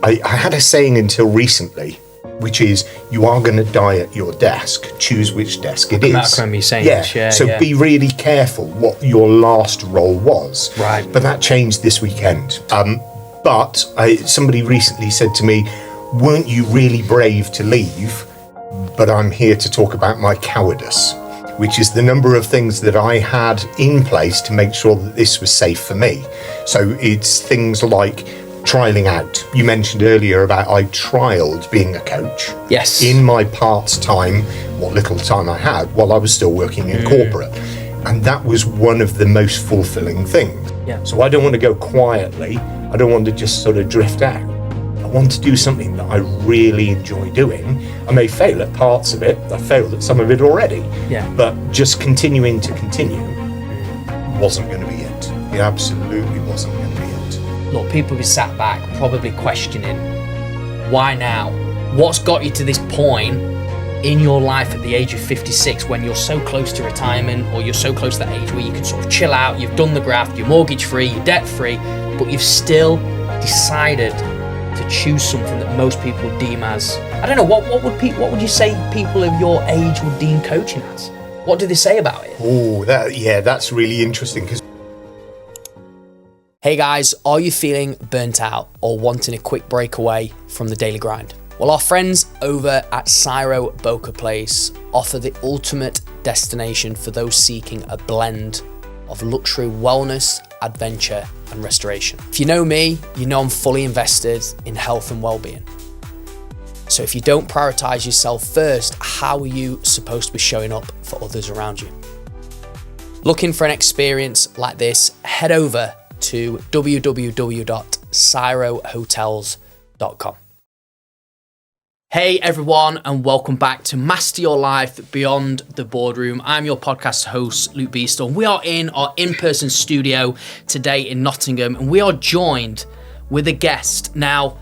I had a saying until recently, which is you are going to die at your desk. Choose which desk it is. I remember you saying this, So be really careful what your last role was. Right. But that changed this weekend. But somebody recently said to me, weren't you really brave to leave? But I'm here to talk about my cowardice, which is the number of things that I had in place to make sure that this was safe for me. So it's things like trialing out. You mentioned earlier about I trialed being a coach. Yes. In my part-time, what little time I had while I was still working in corporate. And that was one of the most fulfilling things. Yeah. So I don't want to go quietly. I don't want to just sort of drift out. I want to do something that I really enjoy doing. I may fail at parts of it. I failed at some of it already. Yeah. But just continuing to continue wasn't going to be it. It absolutely wasn't going to be it. Look, people will be sat back probably questioning, why now? What's got you to this point in your life at the age of 56 when you're so close to retirement, or you're so close to that age where you can sort of chill out, you've done the graft, you're mortgage free, you're debt free, but you've still decided to choose something that most people deem as, I don't know, what would you say people of your age would deem coaching as? What do they say about it? Oh, that's really interesting. Because hey guys, are you feeling burnt out or wanting a quick break away from the daily grind? Well, our friends over at Cyro Boca Place offer the ultimate destination for those seeking a blend of luxury wellness, adventure, and restoration. If you know me, you know I'm fully invested in health and well-being. So if you don't prioritize yourself first, how are you supposed to be showing up for others around you? Looking for an experience like this, head over to www.cyrohotels.com. Hey everyone, and welcome back to Master Your Life Beyond The Boardroom. I'm your podcast host, Luke Beeston. We are in our in-person studio today in Nottingham, and we are joined with a guest. Now,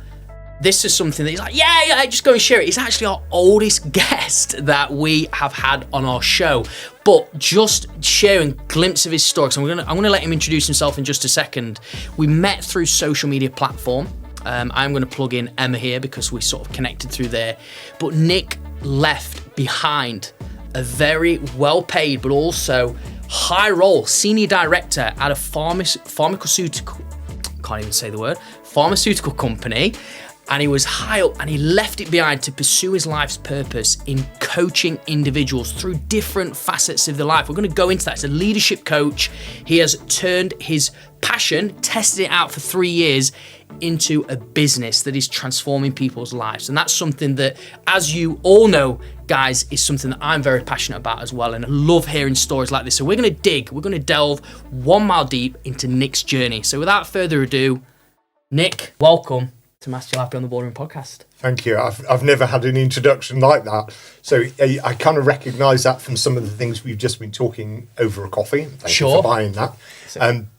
this is something that he's like, yeah, just go and share it. He's actually our oldest guest that we have had on our show. But just sharing a glimpse of his story, so I'm gonna let him introduce himself in just a second. We met through social media platform. I'm going to plug in Emma here because we sort of connected through there. But Nick left behind a very well-paid but also high-role senior director at a pharmaceutical company. And he was high up and he left it behind to pursue his life's purpose in coaching individuals through different facets of their life. We're going to go into that. As a leadership coach, he has turned his passion, tested it out for 3 years, into a business that is transforming people's lives. And that's something that, as you all know, guys, is something that I'm very passionate about as well. And I love hearing stories like this. So we're going to delve 1 mile deep into Nick's journey. So without further ado, Nick, welcome to Master Your Life Beyond The Boardroom podcast. Thank you. I've never had an introduction like that. So I kind of recognise that from some of the things we've just been talking over a coffee. Thank you for buying that.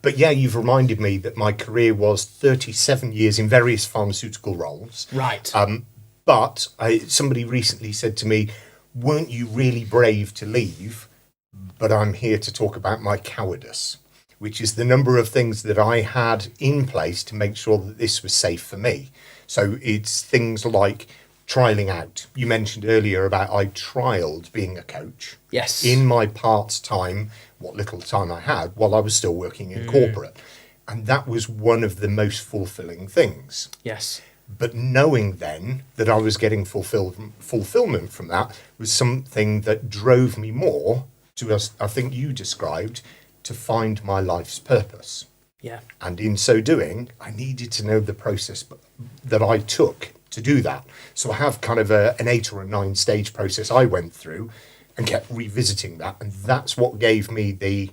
But yeah, you've reminded me that my career was 37 years in various pharmaceutical roles. Right. But somebody recently said to me, weren't you really brave to leave? But I'm here to talk about my cowardice, which is the number of things that I had in place to make sure that this was safe for me. So it's things like trialing out. You mentioned earlier about I trialed being a coach. Yes. In my part-time, what little time I had while I was still working in corporate. And that was one of the most fulfilling things. Yes. But knowing then that I was getting fulfillment from that was something that drove me more to, as I think you described, to find my life's purpose. Yeah. And in so doing, I needed to know the process that I took to do that. So I have kind of an 8 or a 9 stage process I went through and kept revisiting that. And that's what gave me the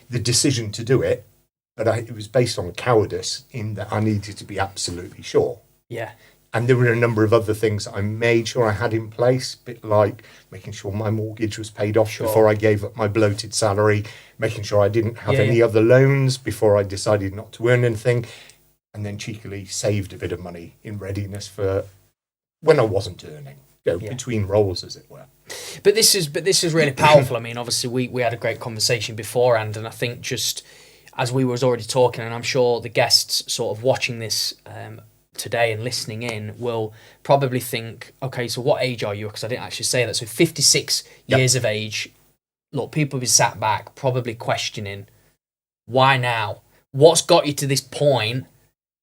decision to do it. But it was based on cowardice in that I needed to be absolutely sure. Yeah. And there were a number of other things I made sure I had in place, a bit like making sure my mortgage was paid off before I gave up my bloated salary, making sure I didn't have any other loans before I decided not to earn anything, and then cheekily saved a bit of money in readiness for when I wasn't earning, between roles, as it were. But this is really powerful. I mean, obviously we had a great conversation beforehand, and I think just as we was already talking, and I'm sure the guests sort of watching this today and listening in will probably think, okay, so what age are you? Because I didn't actually say that. So 56 years of age. Look, people be sat back probably questioning, why now? What's got you to this point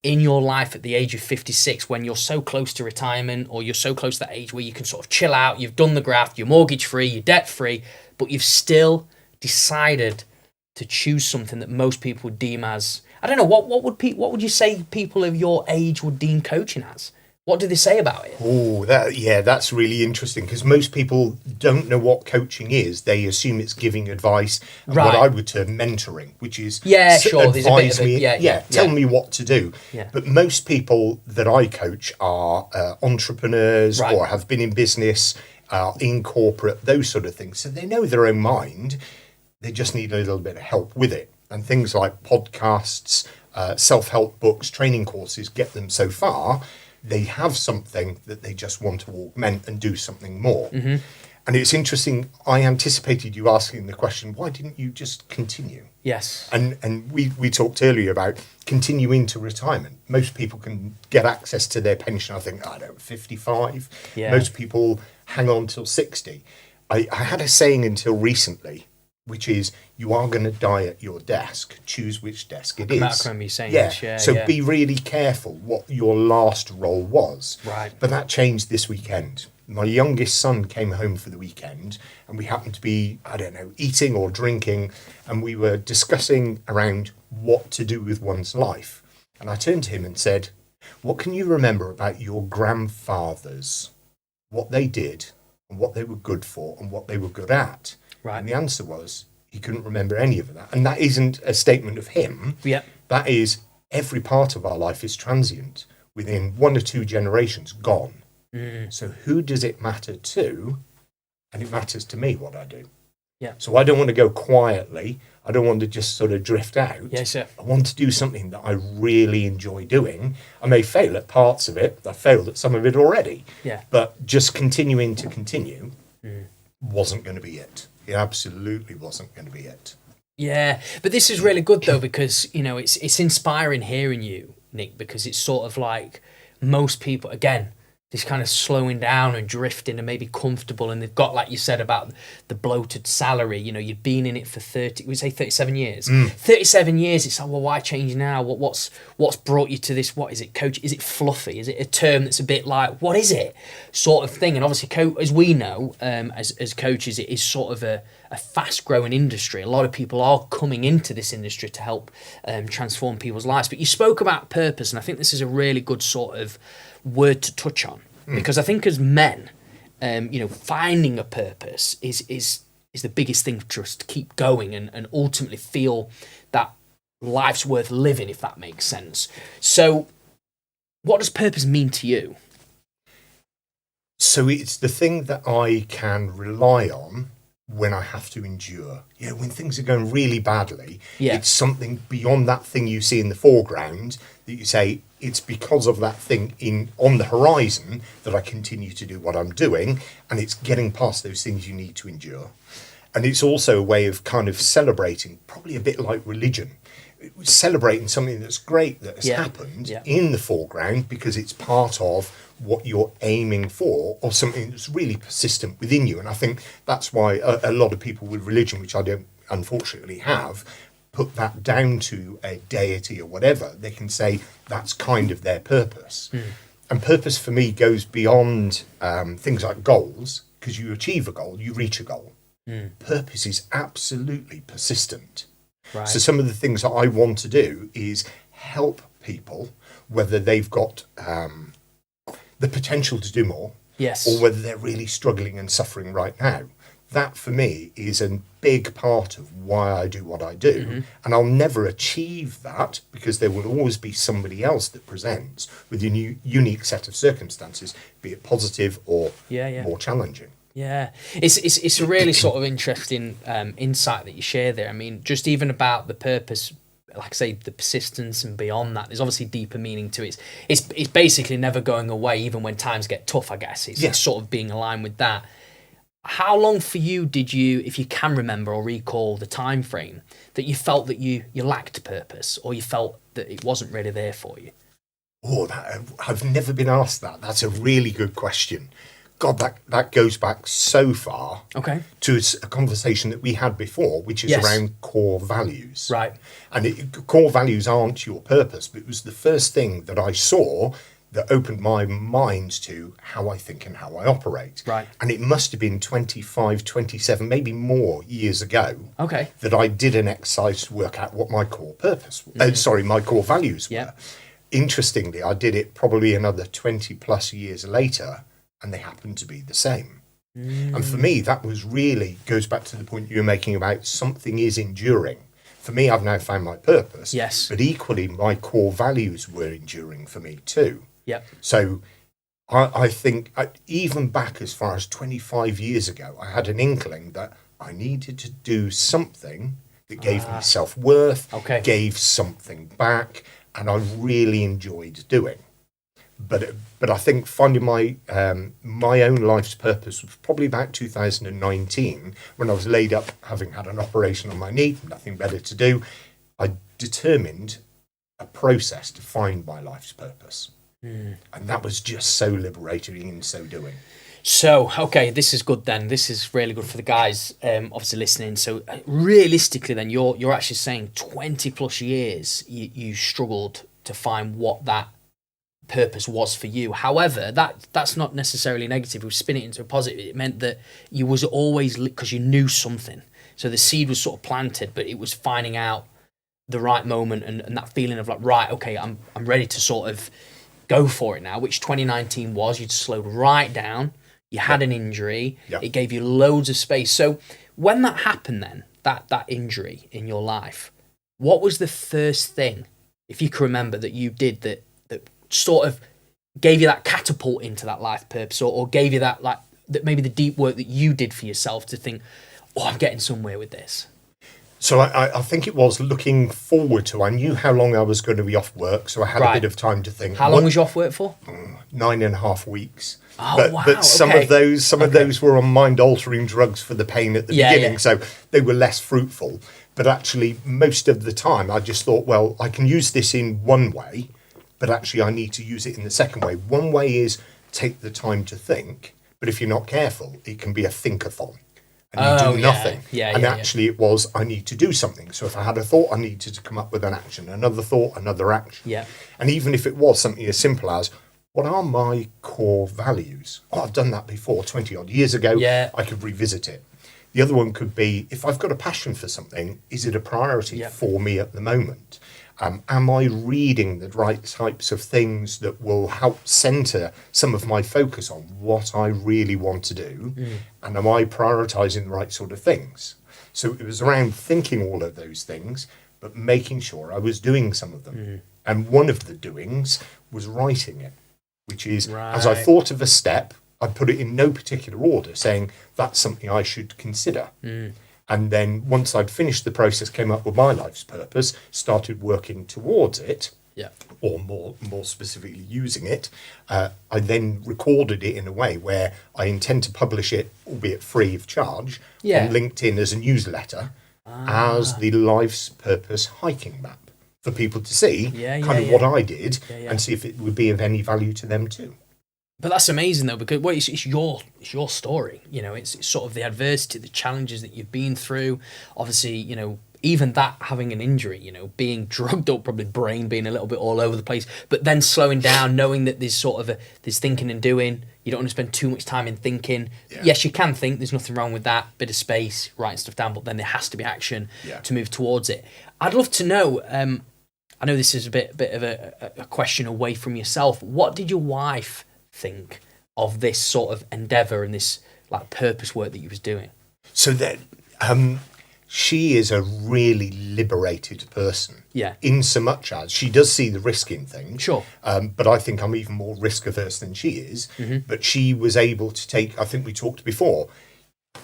in your life at the age of 56 when you're so close to retirement, or you're so close to that age where you can sort of chill out, you've done the graft, you're mortgage free, you're debt free, but you've still decided to choose something that most people would deem as, I don't know, what would you say people of your age would deem coaching as? What do they say about it? Oh, that's really interesting, because most people don't know what coaching is. They assume it's giving advice, and what I would term mentoring, which is sure. There's a bit of tell me what to do. Yeah. But most people that I coach are entrepreneurs, Right. or have been in business, in corporate, those sort of things. So they know their own mind. They just need a little bit of help with it. And things like podcasts, self-help books, training courses get them so far. They have something that they just want to augment and do something more. Mm-hmm. And it's interesting, I anticipated you asking the question, why didn't you just continue? Yes. And we talked earlier about continuing to retirement. Most people can get access to their pension, I think, 55. Yeah. Most people hang on till 60. I had a saying until recently, which is, you are going to die at your desk. Choose which desk it is. I remember you saying this, So be really careful what your last role was. Right. But that changed this weekend. My youngest son came home for the weekend, and we happened to be, eating or drinking, and we were discussing around what to do with one's life. And I turned to him and said, what can you remember about your grandfathers? What they did, and what they were good for, and what they were good at? Right. And the answer was, he couldn't remember any of that. And that isn't a statement of him. Yep. That is, every part of our life is transient. Within 1 or 2 generations, gone. So who does it matter to? And it matters to me what I do. Yeah. So I don't want to go quietly. I don't want to just sort of drift out. Yes, sir. I want to do something that I really enjoy doing. I may fail at parts of it. I failed at some of it already. Yeah. But just continuing to continue wasn't going to be it. It absolutely wasn't going to be it. Yeah, but this is really good though, because it's inspiring hearing you, Nick, because it's sort of like most people, again, this kind of slowing down and drifting and maybe comfortable, and they've got, like you said about the bloated salary, you've been in it for 37 years. 37 years, it's like, well, why change now? What's brought you to this? What is it, coach? Is it fluffy? Is it a term that's a bit like, what is it, sort of thing? And obviously, as we know, as coaches, it is sort of a fast growing industry. A lot of people are coming into this industry to help transform people's lives. But you spoke about purpose, and I think this is a really good sort of word to touch on, because I think as men, finding a purpose is the biggest thing for us to keep going and ultimately feel that life's worth living, if that makes sense. So what does purpose mean to you? So it's the thing that I can rely on when I have to endure. When things are going really badly, it's something beyond that thing you see in the foreground that you say, it's because of that thing on the horizon that I continue to do what I'm doing, and it's getting past those things you need to endure. And it's also a way of kind of celebrating, probably a bit like religion, celebrating something that's great that has happened in the foreground, because it's part of what you're aiming for, or something that's really persistent within you. And I think that's why a lot of people with religion, which I don't unfortunately have, put that down to a deity or whatever. They can say that's kind of their purpose. And purpose for me goes beyond things like goals, because you achieve a goal, you reach a goal. Purpose is absolutely persistent. Right. So some of the things that I want to do is help people, whether they've got the potential to do more, or whether they're really struggling and suffering right now. That for me is a big part of why I do what I do. And I'll never achieve that, because there will always be somebody else that presents with a unique set of circumstances, be it positive or more challenging. Yeah, it's a really sort of interesting insight that you share there. I mean, just even about the purpose, like I say, the persistence and beyond that, there's obviously deeper meaning to it. It's basically never going away, even when times get tough, I guess. It's sort of being aligned with that. How long for you did you, if you can remember or recall the time frame, that you felt that you lacked purpose, or you felt that it wasn't really there for you? Oh, I've never been asked that. That's a really good question. God, that goes back so far Okay. to a conversation that we had before, which is Yes. around core values. Right. And core values aren't your purpose, but it was the first thing that I saw that opened my mind to how I think and how I operate. Right. And it must have been 25, 27, maybe more years ago Okay. that I did an exercise to work out what my core purpose, my core values were. Yeah. Interestingly, I did it probably another 20 plus years later, and they happened to be the same. And for me, that was really goes back to the point you were making about something is enduring. For me, I've now found my purpose. Yes. But equally, my core values were enduring for me too. Yep. So I think even back as far as 25 years ago, I had an inkling that I needed to do something that gave me self-worth, Okay. gave something back, and I really enjoyed doing. But I think finding my my own life's purpose was probably about 2019 when I was laid up, having had an operation on my knee, nothing better to do. I determined a process to find my life's purpose, and that was just so liberating in so doing. So, okay, this is good then. This is really good for the guys obviously listening. So realistically then, you're actually saying 20 plus years you struggled to find what that purpose was for you. However, that's not necessarily negative. We spin it into a positive. It meant that you was always, because you knew something. So the seed was sort of planted, but it was finding out the right moment and that feeling of like, right, okay, I'm ready to sort of go for it now, which 2019 was. You'd slowed right down. You had an injury. Yep. It gave you loads of space. So when that happened then, that injury in your life, what was the first thing, if you can remember, that you did that sort of gave you that catapult into that life purpose, or gave you that, like, that maybe the deep work that you did for yourself to think, oh, I'm getting somewhere with this? So I think it was looking forward to, I knew how long I was going to be off work, so I had a bit of time to think. How long was you off work for? 9.5 weeks. Oh, But some of those were on mind-altering drugs for the pain at the beginning, so they were less fruitful. But actually, most of the time, I just thought, well, I can use this in one way, but actually I need to use it in the second way. One way is take the time to think, but if you're not careful, it can be a think-a-thon. And you do nothing. Actually it was, I need to do something. So if I had a thought, I needed to come up with an action. Another thought, another action. Yeah. And even if it was something as simple as, what are my core values? Oh, I've done that before, 20 odd years ago. Yeah. I could revisit it. The other one could be, if I've got a passion for something, is it a priority for me at the moment? Am I reading the right types of things that will help centre some of my focus on what I really want to do? And am I prioritising the right sort of things? So it was around thinking all of those things, but making sure I was doing some of them. And one of the doings was writing it, which is, as I thought of a step, I put it in no particular order, saying that's something I should consider. And then once I'd finished the process, came up with my life's purpose, started working towards it, or more specifically using it, I then recorded it in a way where I intend to publish it, albeit free of charge, on LinkedIn as a newsletter, as the life's purpose hiking map for people to see what I did and see if it would be of any value to them too. But that's amazing though, because it's your story. You know, it's sort of the adversity, the challenges that you've been through. Obviously, you know, even that, having an injury, you know, being drugged up, probably brain being a little bit all over the place, but then slowing down, knowing that there's sort of there's thinking and doing. You don't want to spend too much time in thinking. Yes, you can think. There's nothing wrong with that. Bit of space, writing stuff down, but then there has to be action to move towards it. I'd love to know. I know this is a bit of a question away from yourself. What did your wife think of this sort of endeavour and this like purpose work that you was doing? So that she is a really liberated person. In so much as she does see the risk in things. Sure. But I think I'm even more risk averse than she is. But she was able to take, I think we talked before,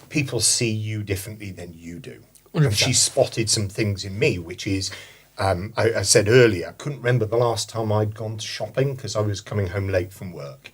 people see you differently than you do. 100%. And she spotted some things in me, which is, I said earlier, I couldn't remember the last time I'd gone shopping because I was coming home late from work.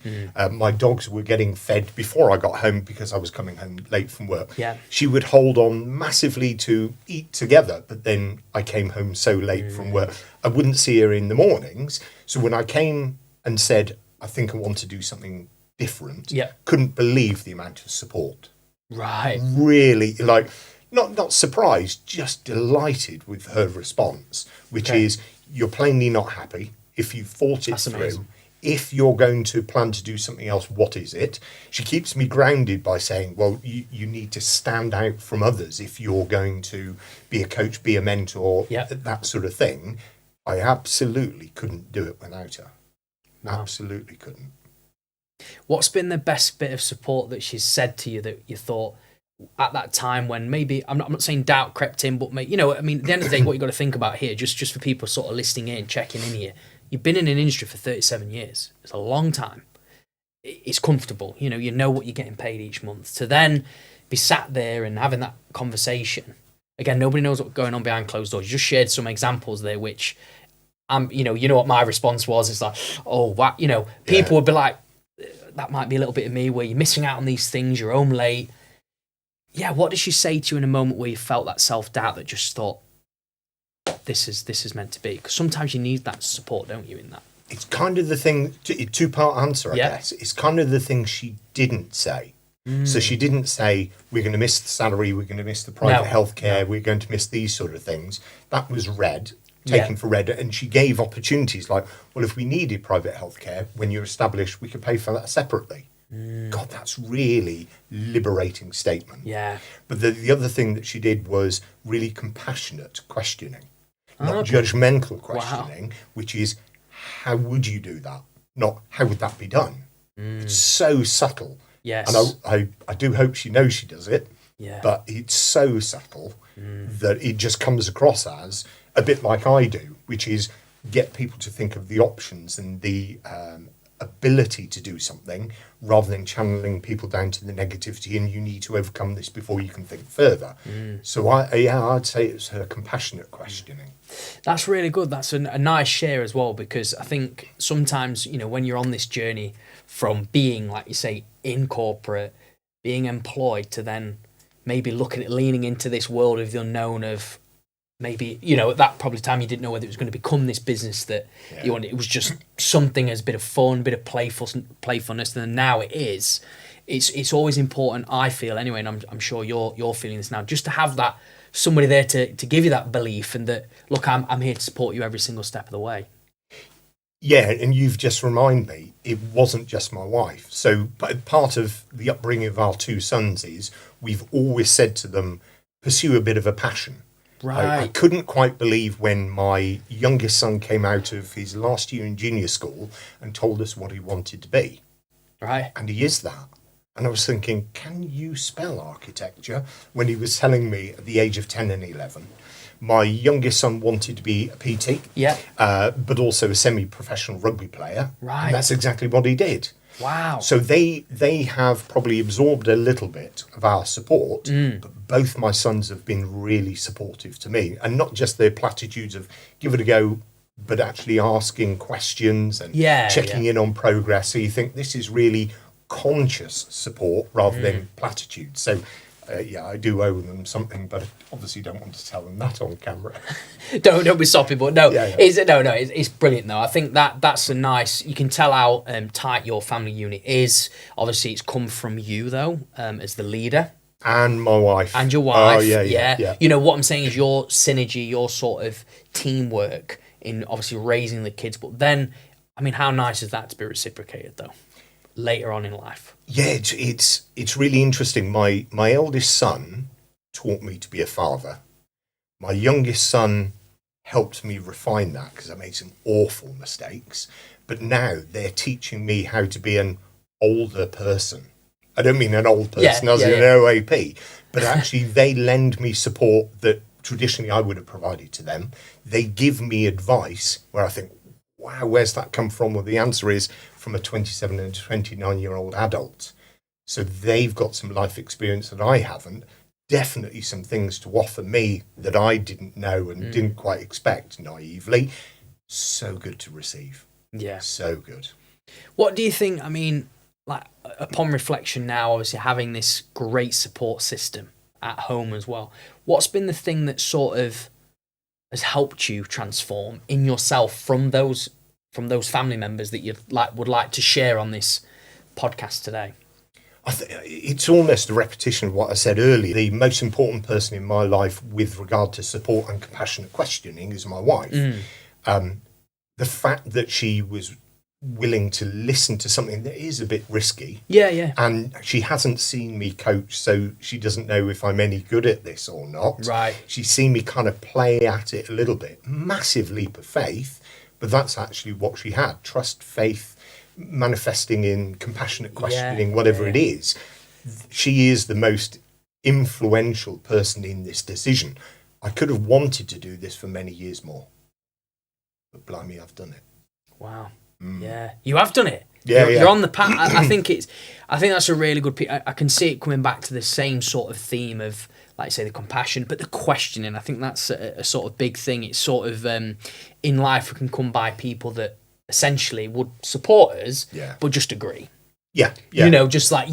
My dogs were getting fed before I got home because I was coming home late from work. Yeah. She would hold on massively to eat together, but then I came home so late from work, I wouldn't see her in the mornings. So when I came and said, I think I want to do something different, couldn't believe the amount of support. Right. Really, like, not surprised, just delighted with her response, which is, you're plainly not happy. If you've thought it through, amazing. if you're going to plan to do something else, what is it? She keeps me grounded by saying, well, you need to stand out from others if you're going to be a coach, be a mentor, that sort of thing. I absolutely couldn't do it without her. Wow. Absolutely couldn't. What's been the best bit of support that she's said to you that you thought at that time when maybe, I'm not saying doubt crept in, but at the end of the day, what you got to think about here, just for people sort of listening in, checking in here, you've been in an industry for 37 years. It's a long time. It's comfortable. You know what you're getting paid each month. To then be sat there and having that conversation. Again, nobody knows what's going on behind closed doors. You just shared some examples there, which, you know what my response was. It's like, oh, wow. People would be like, that might be a little bit of me where you're missing out on these things, you're home late. Yeah, what did she say to you in a moment where you felt that self-doubt that just thought, this is meant to be? Because sometimes you need that support, don't you, in that? It's kind of the thing, two-part answer, I guess. It's kind of the thing she didn't say. So she didn't say, we're going to miss the salary, we're going to miss the private healthcare, we're going to miss these sort of things. That was taken for read, and she gave opportunities like, well, if we needed private healthcare, when you're established, we could pay for that separately. God, that's really liberating statement. Yeah. But the other thing that she did was really compassionate questioning, not judgmental questioning, which is, how would you do that? Not, how would that be done? It's so subtle. Yes. And I do hope she knows she does it, but it's so subtle that it just comes across as a bit like I do, which is get people to think of the options and the ability to do something rather than channeling people down to the negativity and you need to overcome this before you can think further. So I'd say it's her compassionate questioning. That's really good. That's a nice share as well, because I think sometimes, when you're on this journey from being, like you say, in corporate, being employed, to then maybe leaning into this world of the unknown of, maybe, at that probably time you didn't know whether it was going to become this business that you wanted. It was just something as a bit of fun, bit of playfulness, and then now it is. It's always important, I feel anyway, and I'm sure you're feeling this now, just to have that somebody there to give you that belief and that, look, I'm here to support you every single step of the way. Yeah, and you've just reminded me, it wasn't just my wife. So part of the upbringing of our two sons is we've always said to them, pursue a bit of a passion. Right. I couldn't quite believe when my youngest son came out of his last year in junior school and told us what he wanted to be. Right. And he is that. And I was thinking, can you spell architecture? When he was telling me at the age of 10 and 11. My youngest son wanted to be a PT, but also a semi-professional rugby player. Right. And that's exactly what he did. Wow. So they have probably absorbed a little bit of our support, but both my sons have been really supportive to me. And not just their platitudes of give it a go, but actually asking questions and checking in on progress. So you think this is really conscious support rather than platitudes. So I do owe them something, but I obviously don't want to tell them that on camera. don't be soppy, but no, it's brilliant though. I think that's a nice. You can tell how tight your family unit is. Obviously, it's come from you though, as the leader, and my wife, and your wife. Oh yeah. You know what I'm saying is your synergy, your sort of teamwork in obviously raising the kids. But then, I mean, how nice is that to be reciprocated though? Later on in life. Yeah, it's really interesting. My eldest son taught me to be a father. My youngest son helped me refine that because I made some awful mistakes. But now they're teaching me how to be an older person. I don't mean an old person as an OAP, but actually they lend me support that traditionally I would have provided to them. They give me advice where I think, wow, where's that come from? Well, the answer is from a 27 and 29-year-old adult. So they've got some life experience that I haven't, definitely some things to offer me that I didn't know and didn't quite expect naively. So good to receive. Yeah. So good. What do you think? I mean, like, upon reflection now, obviously having this great support system at home as well, what's been the thing that sort of has helped you transform in yourself from those family members that you would like to share on this podcast today? It's almost a repetition of what I said earlier. The most important person in my life with regard to support and compassionate questioning is my wife. The fact that she was willing to listen to something that is a bit risky. Yeah. And she hasn't seen me coach, so she doesn't know if I'm any good at this or not. Right. She's seen me kind of play at it a little bit. Massive leap of faith, but that's actually what she had. Trust, faith, manifesting in compassionate questioning, whatever it is. She is the most influential person in this decision. I could have wanted to do this for many years more, but blimey, I've done it. Wow. Yeah, you have done it. Yeah, you're on the path. I think that's a really good piece. I can see it coming back to the same sort of theme of, like I say, the compassion, but the questioning. I think that's a sort of big thing. It's sort of in life we can come by people that essentially would support us, but just agree. Yeah. You know, just like,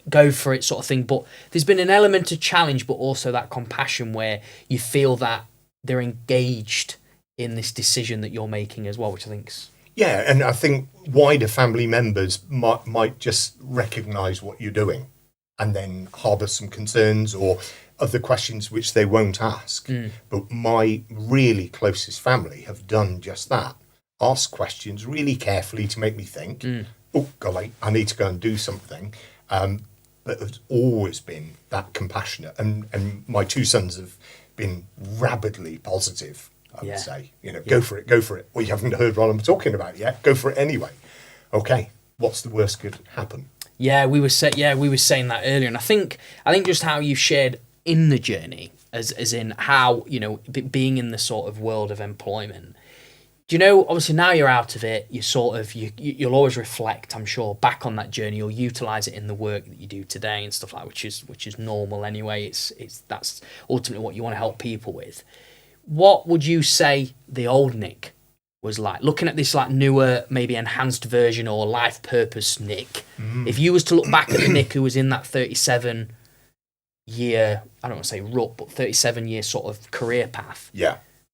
go for it sort of thing. But there's been an element of challenge, but also that compassion where you feel that they're engaged in this decision that you're making as well, which I think's... Yeah, and I think wider family members might just recognise what you're doing and then harbour some concerns or other questions which they won't ask. But my really closest family have done just that. Ask questions really carefully to make me think, oh, golly, I need to go and do something. But it's always been that compassionate. And my two sons have been rabidly positive, I would say. You know, go for it. Well, you haven't heard what I'm talking about yet. Go for it anyway. Okay, what's the worst could happen? Yeah, we were saying that earlier. And I think just how you've shared in the journey, as in how, you know, being in the sort of world of employment, do you know, obviously now you're out of it, you sort of, you'll always reflect, I'm sure, back on that journey, or utilise it in the work that you do today and stuff like that, which is normal anyway. It's that's ultimately what you want to help people with. What would you say the old Nick was like? Looking at this like newer, maybe enhanced version or life purpose Nick, if you was to look back at the Nick who was in that 37-year, I don't want to say rut, but 37-year sort of career path,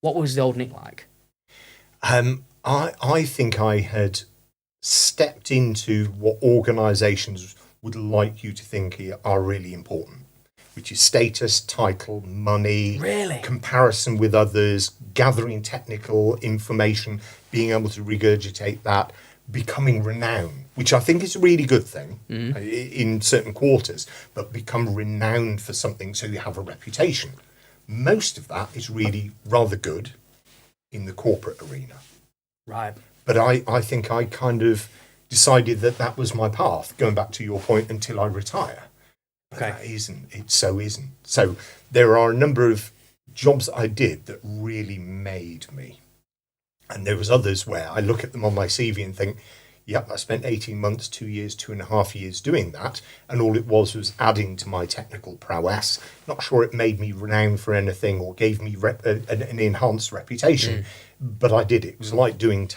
what was the old Nick like? I think I had stepped into what organisations would like you to think are really important, which is status, title, money, comparison with others, gathering technical information, being able to regurgitate that, becoming renowned, which I think is a really good thing in certain quarters, but become renowned for something so you have a reputation. Most of that is really rather good in the corporate arena. Right. But I think I kind of decided that was my path, going back to your point, until I retire. Okay. That isn't. So there are a number of jobs that I did that really made me. And there was others where I look at them on my CV and think, yep, I spent 18 months, 2 years, 2.5 years doing that. And all it was adding to my technical prowess. Not sure it made me renowned for anything or gave me an enhanced reputation. But I did it. It was like doing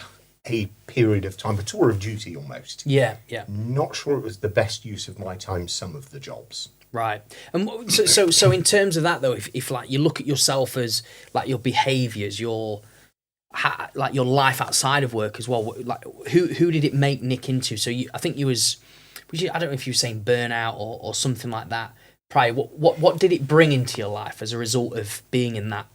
a period of time, a tour of duty almost. Yeah. Not sure it was the best use of my time, some of the jobs. Right. And so in terms of that though, if like you look at yourself as like your behaviours, like your life outside of work as well, like who did it make Nick into? So I think I don't know if you were saying burnout or something like that prior. What did it bring into your life as a result of being in that,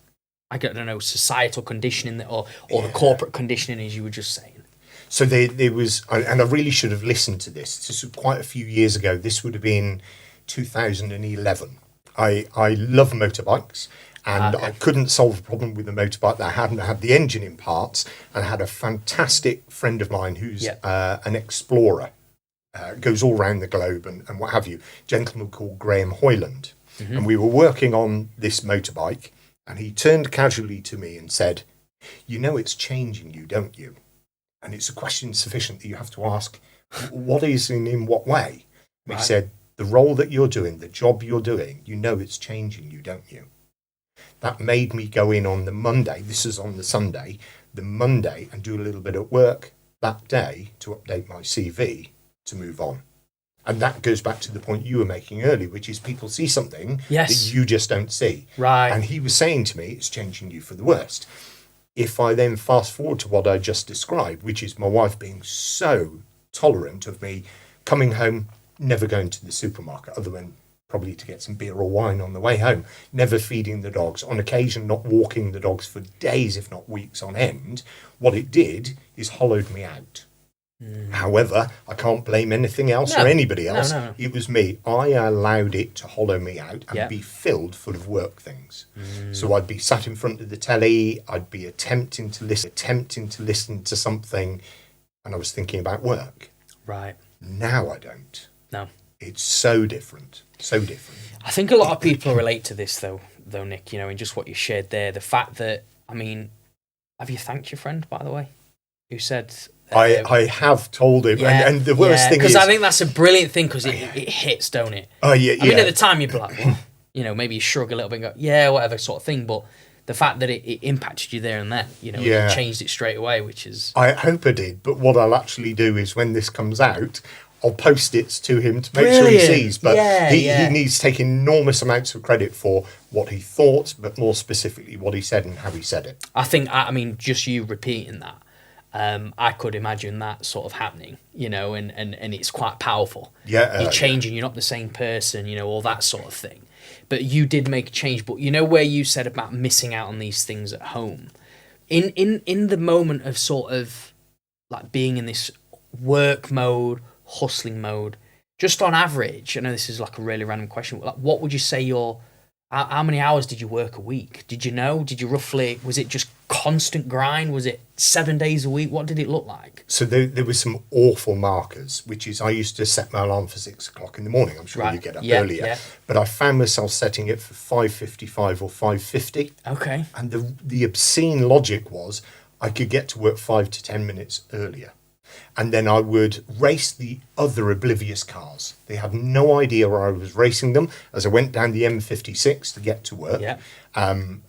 I don't know, societal conditioning or the corporate conditioning, as you were just saying? So there was, and I really should have listened to this. This was quite a few years ago. This would have been 2011. I love motorbikes, and I couldn't solve a problem with the motorbike that I hadn't had the engine in parts. And I had a fantastic friend of mine who's an explorer, goes all around the globe and what have you, a gentleman called Graham Hoyland. And we were working on this motorbike, and he turned casually to me and said, "You know it's changing you, don't you? And it's a question sufficient that you have to ask, what is and in what way?" And he said, The role that you're doing, the job you're doing, you know it's changing you, don't you? That made me go in on the Monday, this is on the Sunday, the Monday, and do a little bit of work that day to update my CV to move on. And that goes back to the point you were making earlier, which is people see something that you just don't see. Right. And he was saying to me, it's changing you for the worst. If I then fast forward to what I just described, which is my wife being so tolerant of me coming home, never going to the supermarket, other than probably to get some beer or wine on the way home, never feeding the dogs, on occasion not walking the dogs for days, if not weeks on end, what it did is hollowed me out. However, I can't blame anything else or anybody else. No. It was me. I allowed it to hollow me out and be filled full of work things. So I'd be sat in front of the telly, I'd be attempting to listen to something, and I was thinking about work. Right. Now I don't. No. It's so different. So different. I think a lot of people relate to this though, Nick, you know, in just what you shared there. The fact that, I mean, have you thanked your friend, by the way? Who said... I have told him, and the worst thing is... Because I think that's a brilliant thing, because it hits, don't it? Oh, yeah. I mean, at the time, you'd be like, well, you know, maybe you shrug a little bit and go, yeah, whatever sort of thing, but the fact that it impacted you there and then, you know, it changed it straight away, which is... I hope I did, but what I'll actually do is when this comes out, I'll post it to him to make sure he sees, but he needs to take enormous amounts of credit for what he thought, but more specifically what he said and how he said it. I mean, just you repeating that, I could imagine that sort of happening, you know, and it's quite powerful. Yeah. You're changing, you're not the same person, you know, all that sort of thing. But you did make a change. But you know where you said about missing out on these things at home? In the moment of sort of like being in this work mode, hustling mode, just on average, I know this is like a really random question, like what would you say how many hours did you work a week? Did you know? Did you roughly, was it just constant grind? Was it 7 days a week? What did it look like? So there were some awful markers, which is I used to set my alarm for 6 o'clock in the morning. I'm sure you get up earlier. Yeah. But I found myself setting it for 5:55 or 5:50. Okay. And the obscene logic was I could get to work 5 to 10 minutes earlier. And then I would race the other oblivious cars. They had no idea where I was racing them as I went down the M56 to get to work,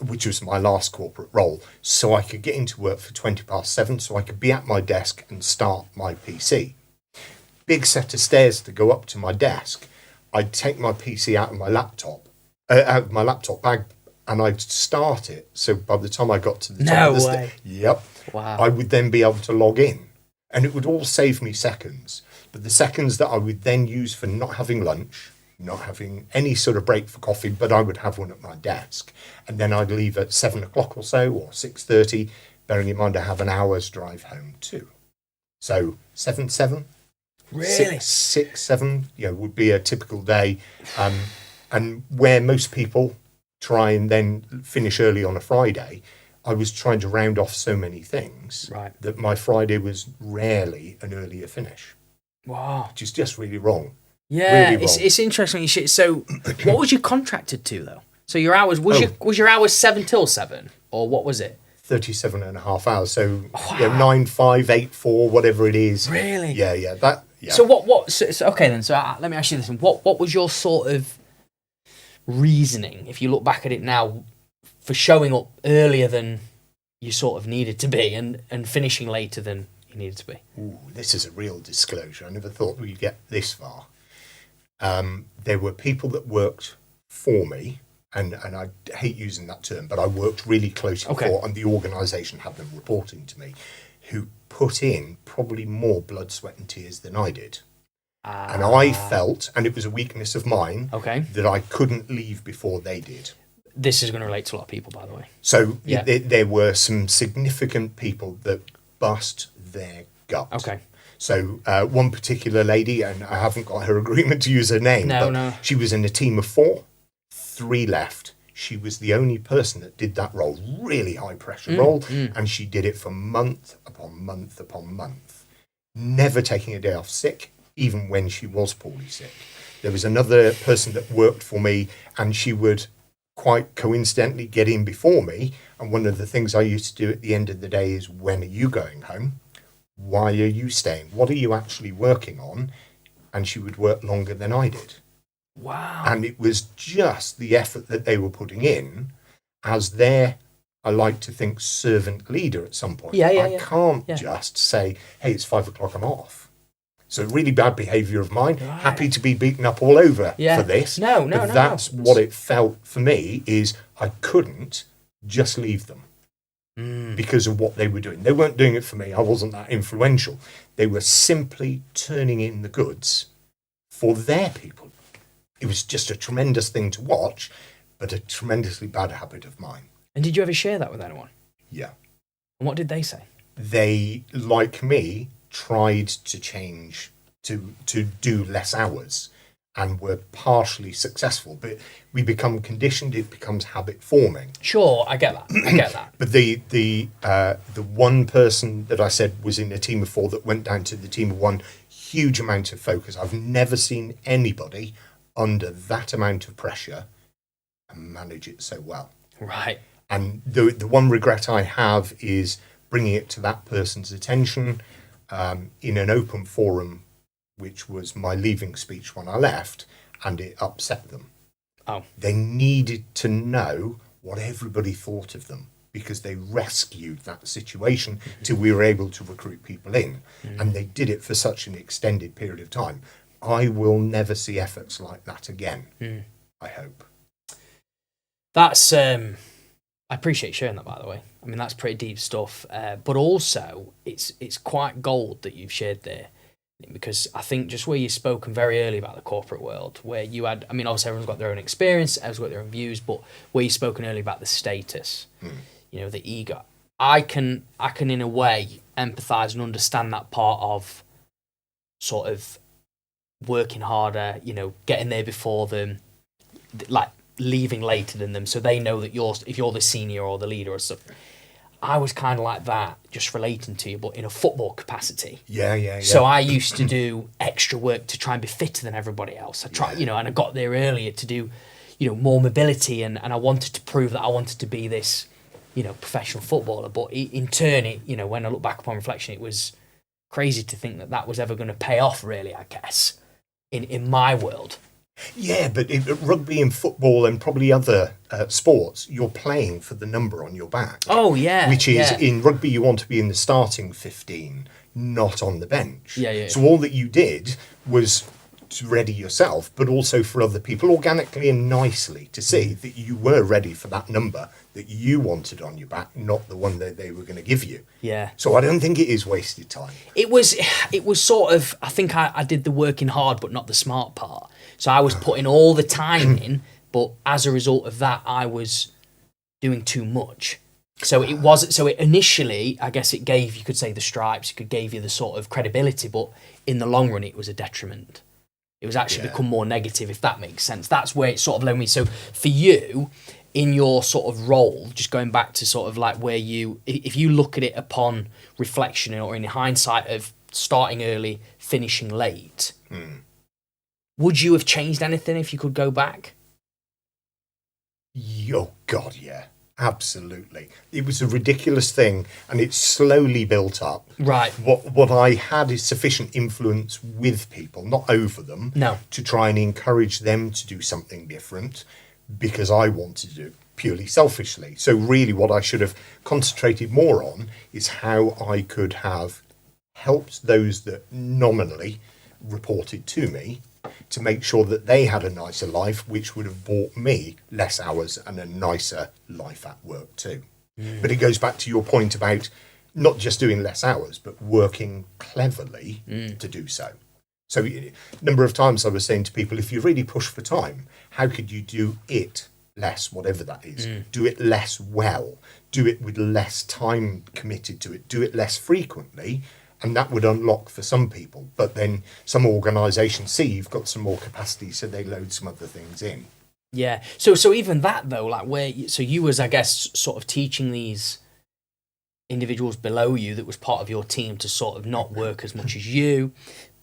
which was my last corporate role. So I could get into work for 7:20, so I could be at my desk and start my PC. Big set of stairs to go up to my desk. I'd take my PC out of my laptop bag, and I'd start it. So by the time I got to the top of the stairs, wow, I would then be able to log in. And it would all save me seconds. But the seconds that I would then use for not having lunch, not having any sort of break for coffee, but I would have one at my desk. And then I'd leave at 7 o'clock or so, or 6:30, bearing in mind I have an hour's drive home too. So 7, really? 6, 7, would be a typical day. And where most people try and then finish early on a Friday, I was trying to round off so many things that my Friday was rarely an earlier finish. Wow. Which is just really wrong. Yeah, really wrong. It's interesting. So what was you contracted to, though? So your hours, was your hours 7 till 7? Or what was it? 37 and a half hours. So 9, 5, 8, 4, whatever it is. Really? Yeah. So what, so okay then, so let me ask you this. What was your sort of reasoning, if you look back at it now, for showing up earlier than you sort of needed to be and finishing later than you needed to be? Ooh, this is a real disclosure. I never thought we'd get this far. There were people that worked for me, and I hate using that term, but I worked really closely for, and the organisation had them reporting to me, who put in probably more blood, sweat and tears than I did. And I felt, and it was a weakness of mine, that I couldn't leave before they did. This is going to relate to a lot of people, by the way. So there were some significant people that bust their gut. Okay. So one particular lady, and I haven't got her agreement to use her name, but she was in a team of 4, 3 left. She was the only person that did that role, really high pressure role, and she did it for month upon month upon month, never taking a day off sick, even when she was poorly sick. There was another person that worked for me, and she would quite coincidentally get in before me, and one of the things I used to do at the end of the day is, when are you going home? Why are you staying? What are you actually working on? And she would work longer than I did. Wow. And it was just the effort that they were putting in as their, I like to think, servant leader at some point. I can't just say, hey, it's 5 o'clock, I'm off. So really bad behaviour of mine. Right. Happy to be beaten up all over for this. No. That's what it felt for me, is I couldn't just leave them because of what they were doing. They weren't doing it for me. I wasn't that influential. They were simply turning in the goods for their people. It was just a tremendous thing to watch, but a tremendously bad habit of mine. And did you ever share that with anyone? Yeah. And what did they say? They, like me, tried to change, to do less hours, and were partially successful. But we become conditioned; it becomes habit forming. Sure, I get that. But the one person that I said was in a team of 4 that went down to the team of 1, huge amount of focus. I've never seen anybody under that amount of pressure and manage it so well. Right. And the one regret I have is bringing it to that person's attention in an open forum, which was my leaving speech when I left, and it upset them. Oh. They needed to know what everybody thought of them, because they rescued that situation till we were able to recruit people in. And they did it for such an extended period of time. I will never see efforts like that again, I hope. That's... I appreciate sharing that, by the way. I mean, that's pretty deep stuff. But also, it's quite gold that you've shared there. Because I think just where you've spoken very early about the corporate world, where you had, I mean, obviously everyone's got their own experience, everyone's got their own views, but where you've spoken early about the status, you know, the ego. I can in a way empathise and understand that part of sort of working harder, you know, getting there before them, like leaving later than them, so they know that if you're the senior or the leader or stuff. I was kind of like that, just relating to you, but in a football capacity. Yeah. So I used to do extra work to try and be fitter than everybody else. I tried, you know, and I got there earlier to do, you know, more mobility, and I wanted to prove that I wanted to be this, you know, professional footballer. But in turn, you know, when I look back upon reflection, it was crazy to think that was ever going to pay off, really, I guess, in my world. Yeah, but rugby and football and probably other sports, you're playing for the number on your back. Oh, yeah. Which is, in rugby, you want to be in the starting 15, not on the bench. Yeah. So all that you did was to ready yourself, but also for other people, organically and nicely, to see that you were ready for that number that you wanted on your back, not the one that they were going to give you. Yeah. So I don't think it is wasted time. It was sort of, I think I did the working hard but not the smart part. So I was putting all the time in, but as a result of that, I was doing too much. So it initially, I guess it gave, you could say, the stripes, it gave you the sort of credibility, but in the long run, it was a detriment. It was actually become more negative, if that makes sense. That's where it sort of led me. So for you, in your sort of role, just going back to sort of like where you, if you look at it upon reflection or in hindsight of starting early, finishing late, would you have changed anything if you could go back? Oh, God, yeah. Absolutely. It was a ridiculous thing, and it slowly built up. Right. What I had is sufficient influence with people, not over them, to try and encourage them to do something different, because I wanted to do it purely selfishly. So really what I should have concentrated more on is how I could have helped those that nominally reported to me to make sure that they had a nicer life, which would have bought me less hours and a nicer life at work too. But it goes back to your point about not just doing less hours, but working cleverly to do so. So a number of times I was saying to people, if you really push for time, how could you do it less, whatever that is? Do it less well. Do it with less time committed to it. Do it less frequently. And that would unlock for some people. But then some organisations see you've got some more capacity, so they load some other things in. Yeah. So even that, though, like so you was, I guess, sort of teaching these individuals below you that was part of your team to sort of not work as much as you,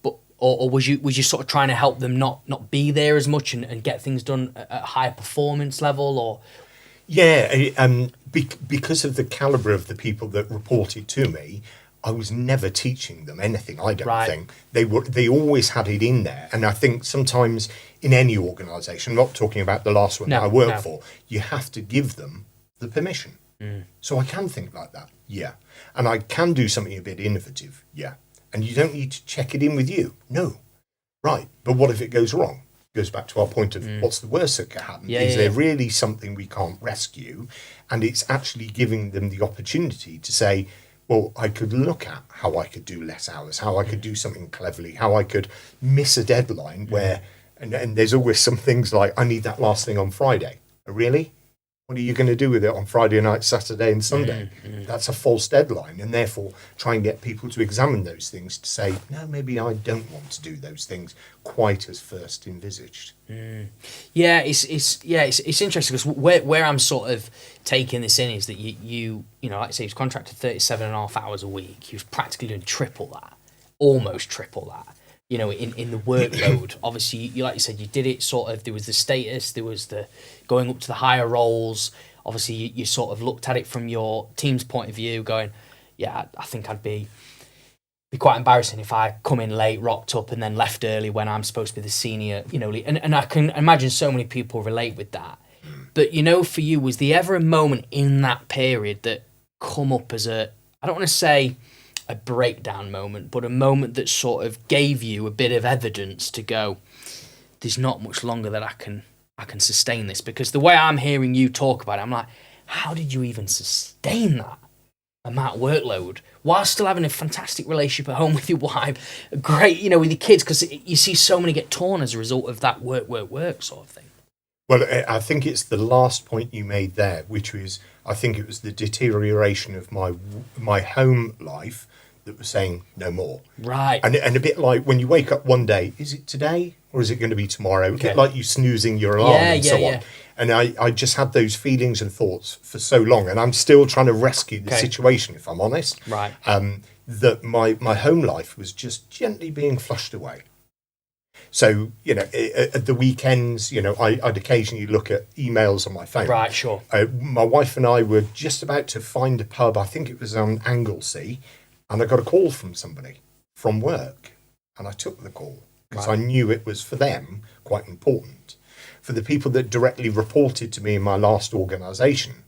but or was you sort of trying to help them not be there as much and get things done at a higher performance level, or? Yeah, because of the calibre of the people that reported to me, I was never teaching them anything, I don't Right. think. They always had it in there. And I think sometimes in any organisation, I'm not talking about the last one that I work for, you have to give them the permission. So I can think like that, yeah. And I can do something a bit innovative, yeah. And you don't need to check it in with you, no. Right, but what if it goes wrong? Goes back to our point of what's the worst that could happen? Is there really something we can't rescue? And it's actually giving them the opportunity to say, well, I could look at how I could do less hours, how I could do something cleverly, how I could miss a deadline where, and there's always some things like, I need that last thing on Friday. Really? What are you going to do with it on Friday night, Saturday and Sunday? That's a false deadline, and therefore try and get people to examine those things to say, no, maybe I don't want to do those things quite as first envisaged. Yeah, it's interesting because where I'm sort of taking this in is that you know, like I say, he was contracted 37.5 hours a week. He was practically doing triple that, almost triple that. You know, in the workload, obviously, you like you said, you did it sort of. There was the status, there was the going up to the higher roles. Obviously, you sort of looked at it from your team's point of view, going, yeah, I think I'd be quite embarrassing if I come in late, rocked up, and then left early when I'm supposed to be the senior. You know, and I can imagine so many people relate with that. But you know, for you, was there ever a moment in that period that come up as I don't want to say a breakdown moment, but a moment that sort of gave you a bit of evidence to go, there's not much longer that I can sustain this? Because the way I'm hearing you talk about it, I'm like, how did you even sustain that amount of workload while still having a fantastic relationship at home with your wife, great, you know, with your kids? Because you see so many get torn as a result of that work sort of thing. Well, I think it's the last point you made there, which was, I think it was the deterioration of my home life that was saying no more. Right. And a bit like when you wake up one day, is it today or is it going to be tomorrow? Okay. A bit like you snoozing your alarm and so on. And I just had those feelings and thoughts for so long, and I'm still trying to rescue the situation, if I'm honest. Right. That my home life was just gently being flushed away. So, you know, at the weekends, you know, I'd occasionally look at emails on my phone. Right, sure. My wife and I were just about to find a pub, I think it was on Anglesey, and I got a call from somebody from work, and I took the call because I knew it was for them quite important. For the people that directly reported to me in my last organisation,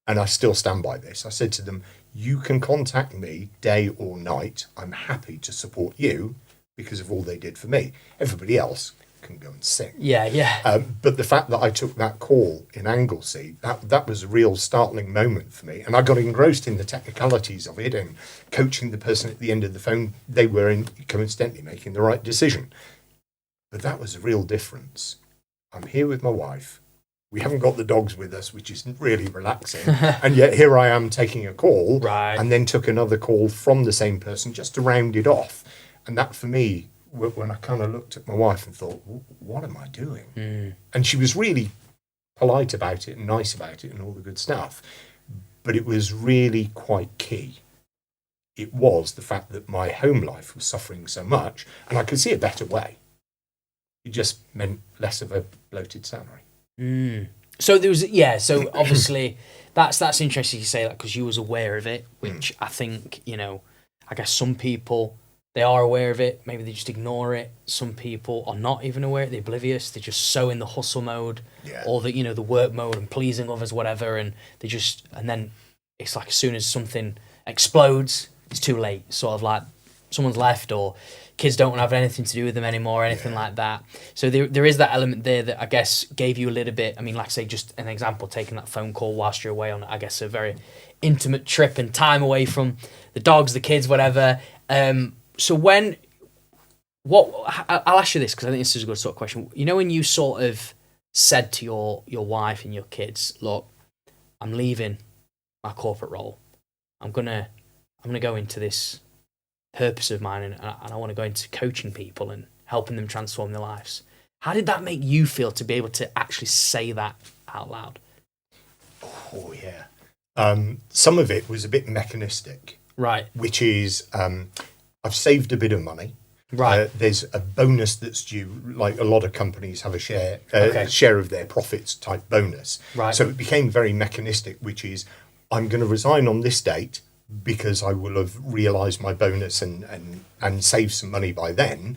and I still stand by this, I said to them, you can contact me day or night. I'm happy to support you because of all they did for me. Everybody else can go and sing. Yeah. But the fact that I took that call in Anglesey, that was a real startling moment for me. And I got engrossed in the technicalities of it and coaching the person at the end of the phone. They were coincidentally making the right decision. But that was a real difference. I'm here with my wife. We haven't got the dogs with us, which is really relaxing. And yet here I am taking a call and then took another call from the same person just to round it off. And that for me, when I kind of looked at my wife and thought, what am I doing? And she was really polite about it and nice about it and all the good stuff. But it was really quite key. It was the fact that my home life was suffering so much, and I could see a better way. It just meant less of a bloated salary. So there was, so obviously that's interesting you say that, because you was aware of it, which I think, you know, I guess some people, they are aware of it, maybe they just ignore it. Some people are not even aware, they're oblivious, they're just so in the hustle mode or the, you know, the work mode and pleasing others, whatever, and they just, and then it's like as soon as something explodes, it's too late, sort of like someone's left or kids don't want to have anything to do with them anymore, anything like that. So there is that element there that I guess gave you a little bit, I mean, like I say, just an example, taking that phone call whilst you're away on, I guess, a very intimate trip and time away from the dogs, the kids, whatever. So I'll ask you this, because I think this is a good sort of question. You know, when you sort of said to your wife and your kids, look, I'm leaving my corporate role. I'm gonna go into this purpose of mine, and I want to go into coaching people and helping them transform their lives. How did that make you feel to be able to actually say that out loud? Oh, yeah. Some of it was a bit mechanistic. Right. Which is, I've saved a bit of money. Right. There's a bonus that's due, like a lot of companies have a share of their profits type bonus. Right. So it became very mechanistic, which is, I'm going to resign on this date. because I will have realised my bonus and saved some money by then.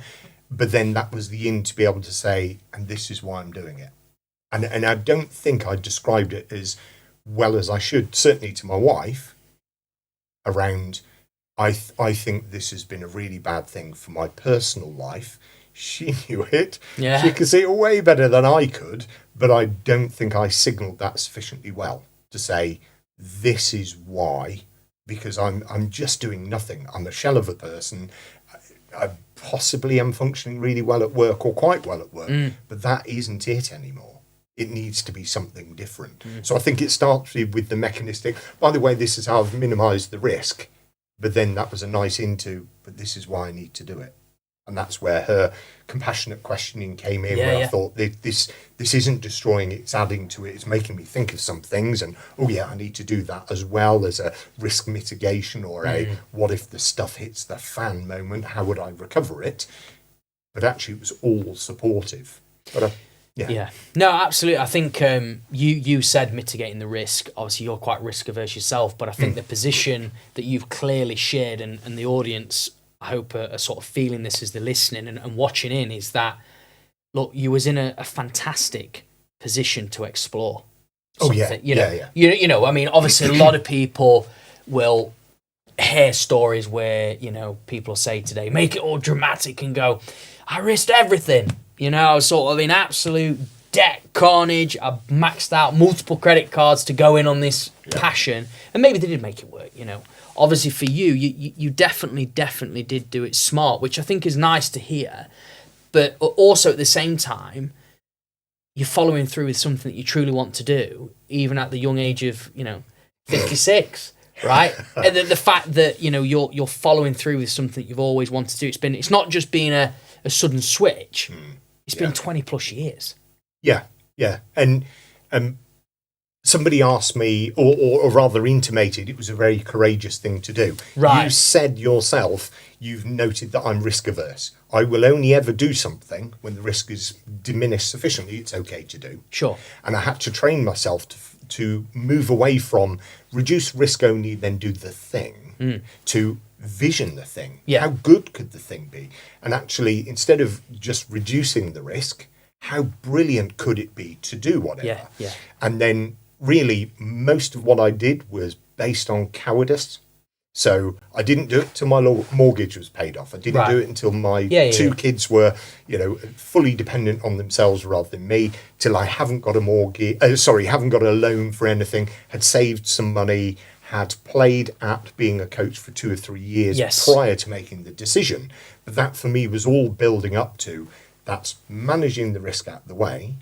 But then that was the in to be able to say, and this is why I'm doing it. And I don't think I described it as well as I should, certainly to my wife, around, I think this has been a really bad thing for my personal life. She knew it. Yeah. She could see it way better than I could, but I don't think I signalled that sufficiently well to say, this is why, because I'm just doing nothing. I'm a shell of a person. I possibly am functioning really well at work or quite well at work, but that isn't it anymore. It needs to be something different. So I think it starts with the mechanistic, by the way, this is how I've minimised the risk, but then that was a nice but this is why I need to do it. And that's where her compassionate questioning came in, where I thought, this isn't destroying, it's adding to it, it's making me think of some things, and oh yeah, I need to do that as well as a risk mitigation or a what if the stuff hits the fan moment, how would I recover it? But actually it was all supportive. But yeah. No, absolutely. I think you said mitigating the risk. Obviously, you're quite risk averse yourself, but I think the position that you've clearly shared and the audience, I hope, are sort of feeling this as they're listening and watching in, is that, look, you was in a fantastic position to explore something. You know, I mean, obviously a lot of people will hear stories where, you know, people say today, make it all dramatic and go, I risked everything. You know, I was sort of in absolute debt carnage. I maxed out multiple credit cards to go in on this passion. And maybe they did make it work, you know. Obviously for you definitely did do it smart, which I think is nice to hear. But also at the same time, you're following through with something that you truly want to do, even at the young age of, 56, right? And the fact that, you're following through with something you've always wanted to do. It's not just being a sudden switch. It's been 20 plus years. Yeah. And somebody asked me, or rather intimated, it was a very courageous thing to do. Right. You said yourself, you've noted that I'm risk averse. I will only ever do something when the risk is diminished sufficiently, it's okay to do. Sure. And I had to train myself to move away from reduce risk only, then do the thing, to vision the thing. Yeah. How good could the thing be? And actually, instead of just reducing the risk, how brilliant could it be to do whatever? Yeah. And then really most of what I did was based on cowardice. So I didn't do it till my mortgage was paid off. I didn't do it until my two kids were, fully dependent on themselves rather than me, till I haven't got a haven't got a loan for anything, had saved some money, had played at being a coach for 2 or 3 years prior to making the decision. But that for me was all building up to, that's managing the risk out of the way,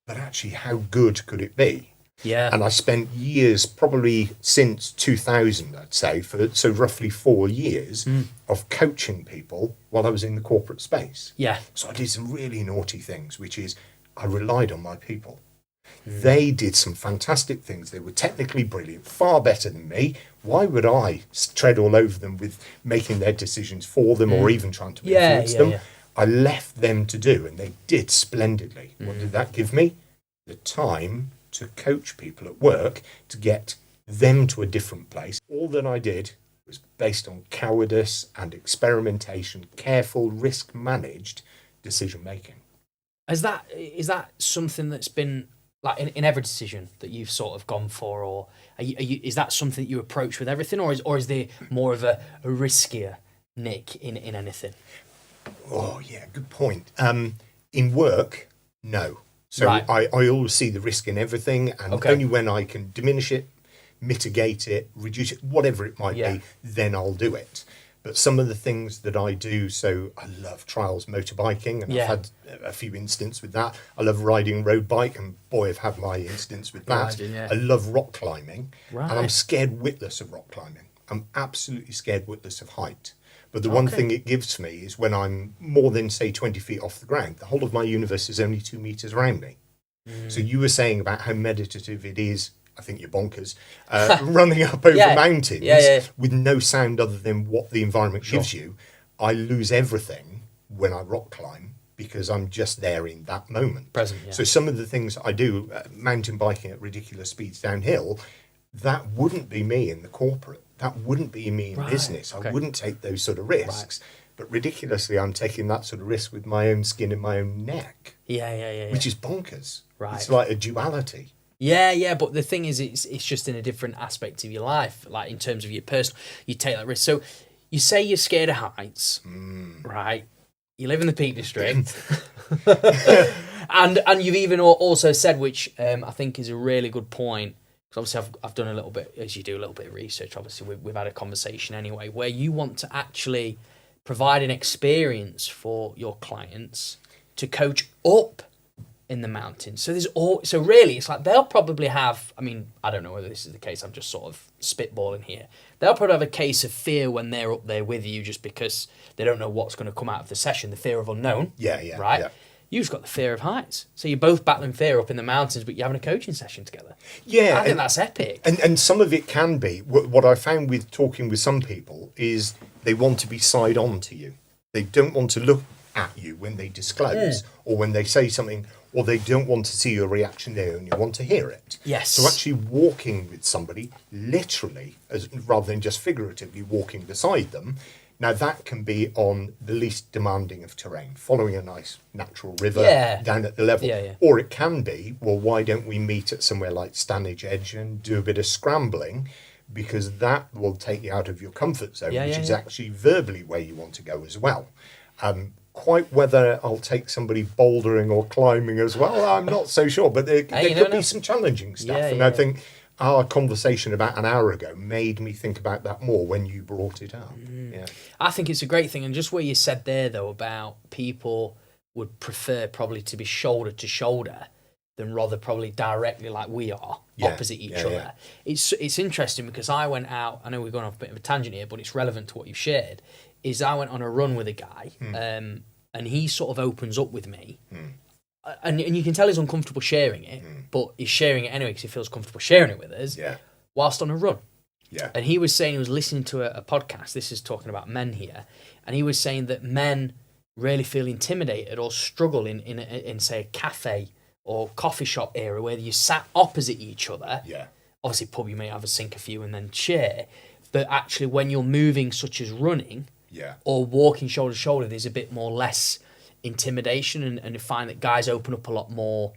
but actually how good could it be? Yeah. And I spent years, probably since 2000, I'd say, so roughly 4 years of coaching people while I was in the corporate space. Yeah. So I did some really naughty things, which is I relied on my people. They did some fantastic things. They were technically brilliant, far better than me. Why would I tread all over them with making their decisions for them or even trying to influence them? Yeah. I left them to do, and they did splendidly. What did that give me? The time to coach people at work to get them to a different place. All that I did was based on cowardice and experimentation, careful, risk-managed decision-making. Is that something that's been like in every decision that you've sort of gone for, or is that something that you approach with everything, or is there more of a riskier nick in anything? Oh yeah, good point. In work, no. So right. I always see the risk in everything, and only when I can diminish it, mitigate it, reduce it, whatever it might be, then I'll do it. But some of the things that I do, so I love trials motorbiking, and I've had a few instances with that. I love riding road bike, and boy, I've had my instance with that. I love rock climbing, and I'm scared witless of rock climbing. I'm absolutely scared witless of height. But the one thing it gives me is when I'm more than, say, 20 feet off the ground, the whole of my universe is only 2 meters around me. So you were saying about how meditative it is, I think you're bonkers, running up over mountains with no sound other than what the environment gives you. I lose everything when I rock climb because I'm just there in that moment. Present, So some of the things I do, mountain biking at ridiculous speeds downhill, that wouldn't be me in the corporate. that wouldn't be me in business. I wouldn't take those sort of risks. But ridiculously, I'm taking that sort of risk with my own skin and my own neck. Yeah. Which is bonkers. Right. It's like a duality. Yeah, but the thing is, it's just in a different aspect of your life, like in terms of your personal, you take that risk. So you say you're scared of heights, right? You live in the Peak District. and you've even also said, which I think is a really good point, because obviously I've done a little bit, as you do, a little bit of research. Obviously, we've had a conversation anyway, where you want to actually provide an experience for your clients to coach up in the mountains. So really, it's like they'll probably have, I mean, I don't know whether this is the case, I'm just sort of spitballing here. They'll probably have a case of fear when they're up there with you, just because they don't know what's going to come out of the session, the fear of unknown. Yeah. Right? Yeah. You've just got the fear of heights. So you're both battling fear up in the mountains, but you're having a coaching session together. Yeah. I think that's epic. And some of it can be, what I found with talking with some people is they want to be side on to you. They don't want to look at you when they disclose or when they say something, or they don't want to see your reaction, they only want to hear it. Yes. So actually walking with somebody, literally, rather than just figuratively walking beside them, now that can be on the least demanding of terrain, following a nice natural river down at the level. Yeah. Or it can be, well, why don't we meet at somewhere like Stanage Edge and do a bit of scrambling, because that will take you out of your comfort zone, which is actually verbally where you want to go as well. Quite whether I'll take somebody bouldering or climbing as well, I'm not so sure. But there could be some challenging stuff. I think our conversation about an hour ago made me think about that more when you brought it up. Yeah. I think it's a great thing. And just what you said there, though, about people would prefer probably to be shoulder to shoulder than rather probably directly like we are, opposite each other. It's interesting because I went out, I know we're going off a bit of a tangent here, but it's relevant to what you've shared, is I went on a run with a guy, and he sort of opens up with me, and you can tell he's uncomfortable sharing it, but he's sharing it anyway because he feels comfortable sharing it with us, whilst on a run. Yeah. And he was saying he was listening to a podcast, this is talking about men here, and he was saying that men really feel intimidated or struggle in say, a cafe or coffee shop area where you sat opposite each other. Yeah. Obviously, pub, you may have a sink a few and then share, but actually when you're moving, such as running, or walking shoulder to shoulder, there's a bit more less intimidation, and you find that guys open up a lot more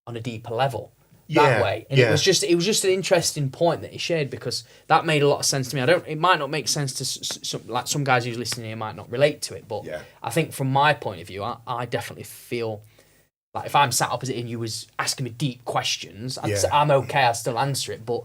on a deeper level that way. And it was just an interesting point that he shared, because that made a lot of sense to me. It might not make sense to some guys who's listening here might not relate to it, but I think from my point of view, I definitely feel like if I'm sat opposite and you was asking me deep questions, I'm okay, I'd still answer it, but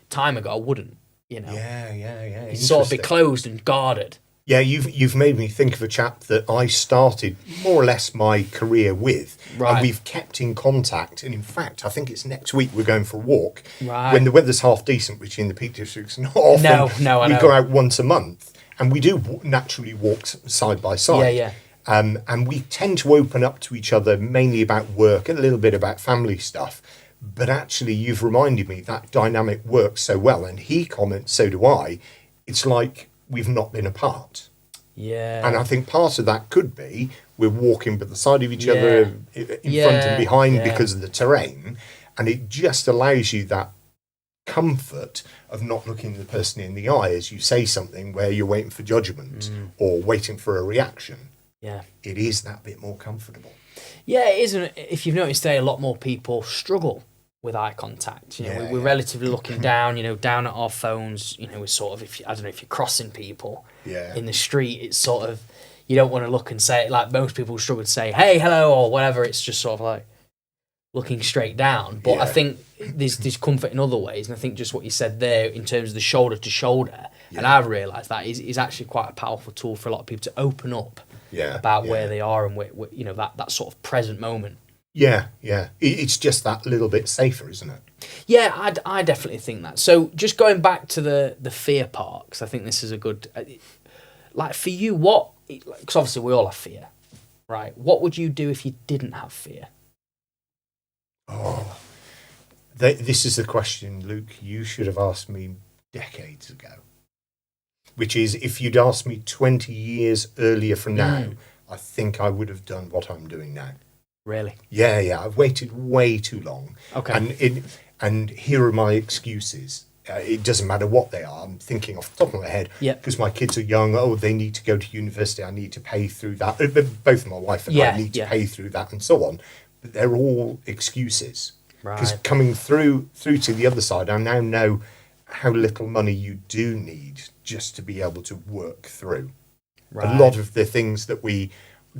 time ago I wouldn't, you know. It's sort of be closed and guarded. Yeah, you've made me think of a chap that I started more or less my career with, and we've kept in contact. And in fact, I think it's next week we're going for a walk when the weather's half decent, which in the Peak District's not often. No, we go out once a month, and we do naturally walk side by side. And we tend to open up to each other mainly about work and a little bit about family stuff. But actually, you've reminded me that dynamic works so well. And he comments, so do I. It's like we've not been apart. Yeah. And I think part of that could be we're walking by the side of each other, in front and behind because of the terrain. And it just allows you that comfort of not looking the person in the eye as you say something where you're waiting for judgment or waiting for a reaction. Yeah. It is that bit more comfortable. Yeah, it isn't. If you've noticed today, a lot more people struggle with eye contact. You know, we're relatively looking down, down at our phones. We're sort of, I don't know if you're crossing people in the street, it's sort of, you don't want to look and say, like most people struggle to say, hey, hello, or whatever. It's just sort of like looking straight down. But I think there's comfort in other ways. And I think just what you said there in terms of the shoulder to shoulder, and I've realised that is actually quite a powerful tool for a lot of people to open up about where they are and where that sort of present moment. Yeah. It's just that little bit safer, isn't it? Yeah, I definitely think that. So just going back to the fear part, because I think this is a good... like for you, what... Because obviously we all have fear, right? What would you do if you didn't have fear? Oh, this is the question, Luke, you should have asked me decades ago. Which is, if you'd asked me 20 years earlier from now, I think I would have done what I'm doing now. Really? Yeah. I've waited way too long. Okay. And here are my excuses. It doesn't matter what they are. I'm thinking off the top of my head, Yep. because my kids are young. Oh, they need to go to university. I need to pay through that. Both my wife and I need to pay through that, and so on. But they're all excuses. Because Right. coming through to the other side, I now know how little money you do need just to be able to work through. Right. A lot of the things that we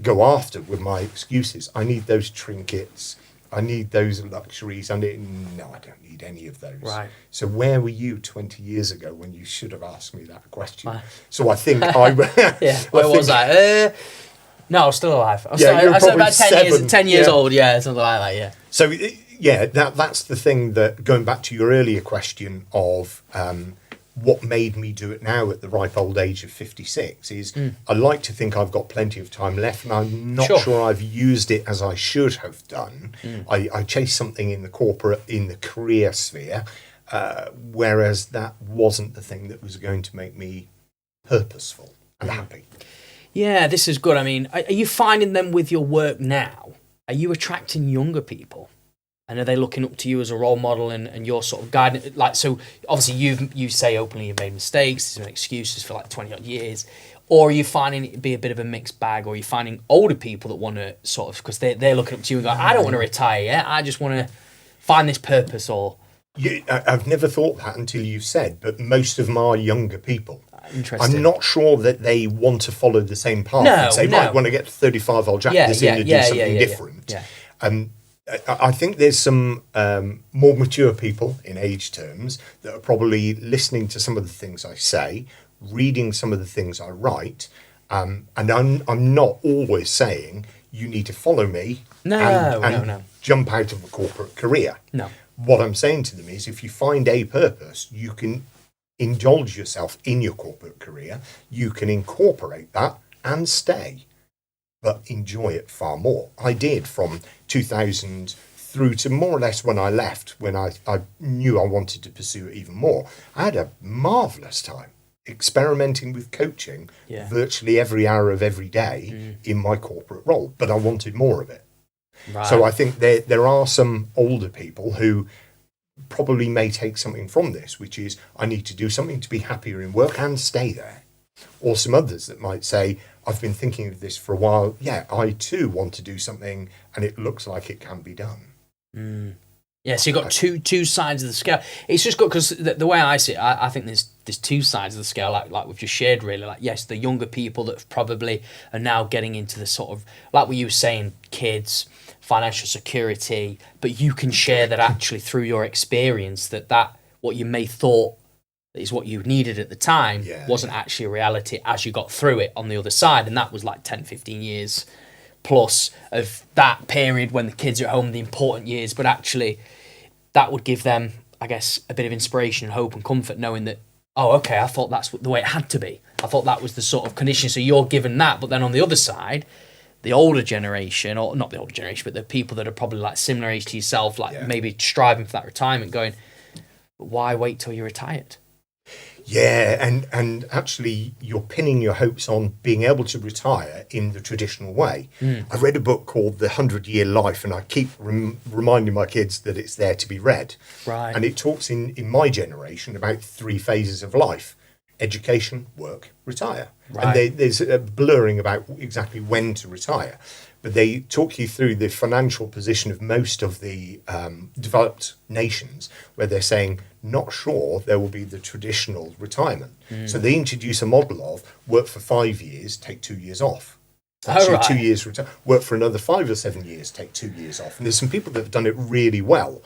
go after with my excuses, I need those trinkets, I need those luxuries, no, I don't need any of those. Right. So where were you 20 years ago when you should have asked me that question? Right. So I think I... Yeah, where was I? No, I was still alive. I was Yeah, still, you were I was about probably 10 years yeah. old, yeah, something like that, yeah. So, yeah, that's the thing, that going back to your earlier question of what made me do it now at the ripe old age of 56 is I like to think I've got plenty of time left, and I'm not sure I've used it as I should have done. I chased something in the career sphere, whereas that wasn't the thing that was going to make me purposeful and happy. Yeah, this is good. I mean, are you finding them with your work now? Are you attracting younger people? And are they looking up to you as a role model and you're sort of guiding? Like, so obviously you say openly you've made mistakes, there's been excuses for like 20 odd years. Or are you finding it to be a bit of a mixed bag? Or are you finding older people that want to sort of, because they're looking up to you and go, I don't want to retire yet, I just want to find this purpose? Or I've never thought that until you said, but most of my younger people, interesting. I'm not sure that they want to follow the same path and say, right, when I get to 35, I'll jack this in and do something different. Yeah. I think there's some more mature people in age terms that are probably listening to some of the things I say, reading some of the things I write, and I'm not always saying you need to follow me and jump out of a corporate career. No. What I'm saying to them is, if you find a purpose, you can indulge yourself in your corporate career, you can incorporate that and stay, but enjoy it far more. I did from 2000 through to more or less when I left, when I knew I wanted to pursue it even more. I had a marvellous time experimenting with coaching virtually every hour of every day in my corporate role, but I wanted more of it. Right. So I think there are some older people who probably may take something from this, which is, I need to do something to be happier in work and stay there. Or some others that might say, I've been thinking of this for a while. Yeah, I too want to do something, and it looks like it can be done. Yeah, so you've got two sides of the scale. It's just good because the way I see it, I think there's two sides of the scale, like we've just shared, really. Like, yes, the younger people that probably are now getting into the sort of, like what you were saying, kids, financial security, but you can share that actually through your experience, that what you may thought is what you needed at the time wasn't actually a reality as you got through it on the other side. And that was like 10, 15 years plus of that period when the kids are at home, the important years, but actually that would give them, I guess, a bit of inspiration and hope and comfort, knowing that, oh, okay, I thought that's the way it had to be. I thought that was the sort of condition. So you're given that, but then on the other side, the older generation, or not the older generation, but the people that are probably like similar age to yourself, like maybe striving for that retirement, going, why wait till you're retired? Yeah, and actually you're pinning your hopes on being able to retire in the traditional way. I read a book called The 100-Year Life, and I keep reminding my kids that it's there to be read. Right. And it talks in my generation about 3 phases of life: education, work, retire. Right. And there's a blurring about exactly when to retire. But they talk you through the financial position of most of the developed nations, where they're saying, not sure there will be the traditional retirement. So they introduce a model of work for 5 years, take 2 years off. Actually, 2 years retire, work for another 5 or 7 years, take 2 years off. And there's some people that have done it really well.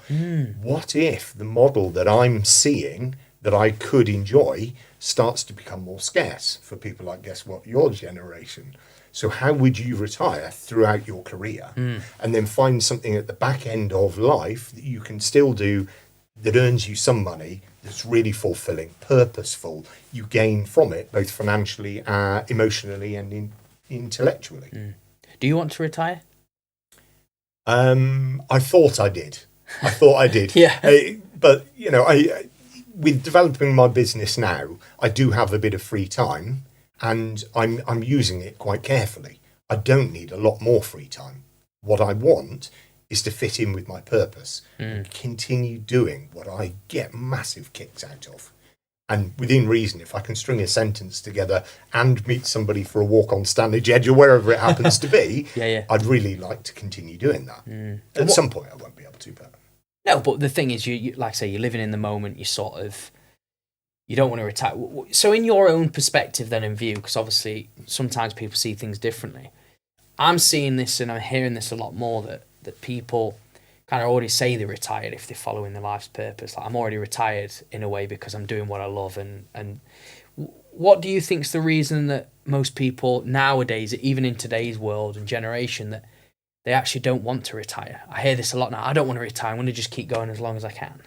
What if the model that I'm seeing that I could enjoy starts to become more scarce for people like, guess what, your generation? So how would you retire throughout your career and then find something at the back end of life that you can still do, that earns you some money, that's really fulfilling, purposeful, you gain from it, both financially, emotionally and intellectually. Do you want to retire? I thought I did. Yeah. But, you know, with developing my business now, I do have a bit of free time, and I'm using it quite carefully. I don't need a lot more free time. What I want is to fit in with my purpose and continue doing what I get massive kicks out of. And within reason, if I can string a sentence together and meet somebody for a walk on Stanley Edge or wherever it happens to be, I'd really like to continue doing that. At some point, I won't be able to, but... No, but the thing is, you like I say, you're living in the moment, you don't want to retire. So in your own perspective then and view, because obviously sometimes people see things differently, I'm seeing this and I'm hearing this a lot more, that people kind of already say they're retired if they're following their life's purpose. Like, I'm already retired in a way because I'm doing what I love. And what do you think's the reason that most people nowadays, even in today's world and generation, that they actually don't want to retire? I hear this a lot now. I don't want to retire. I want to just keep going as long as I can.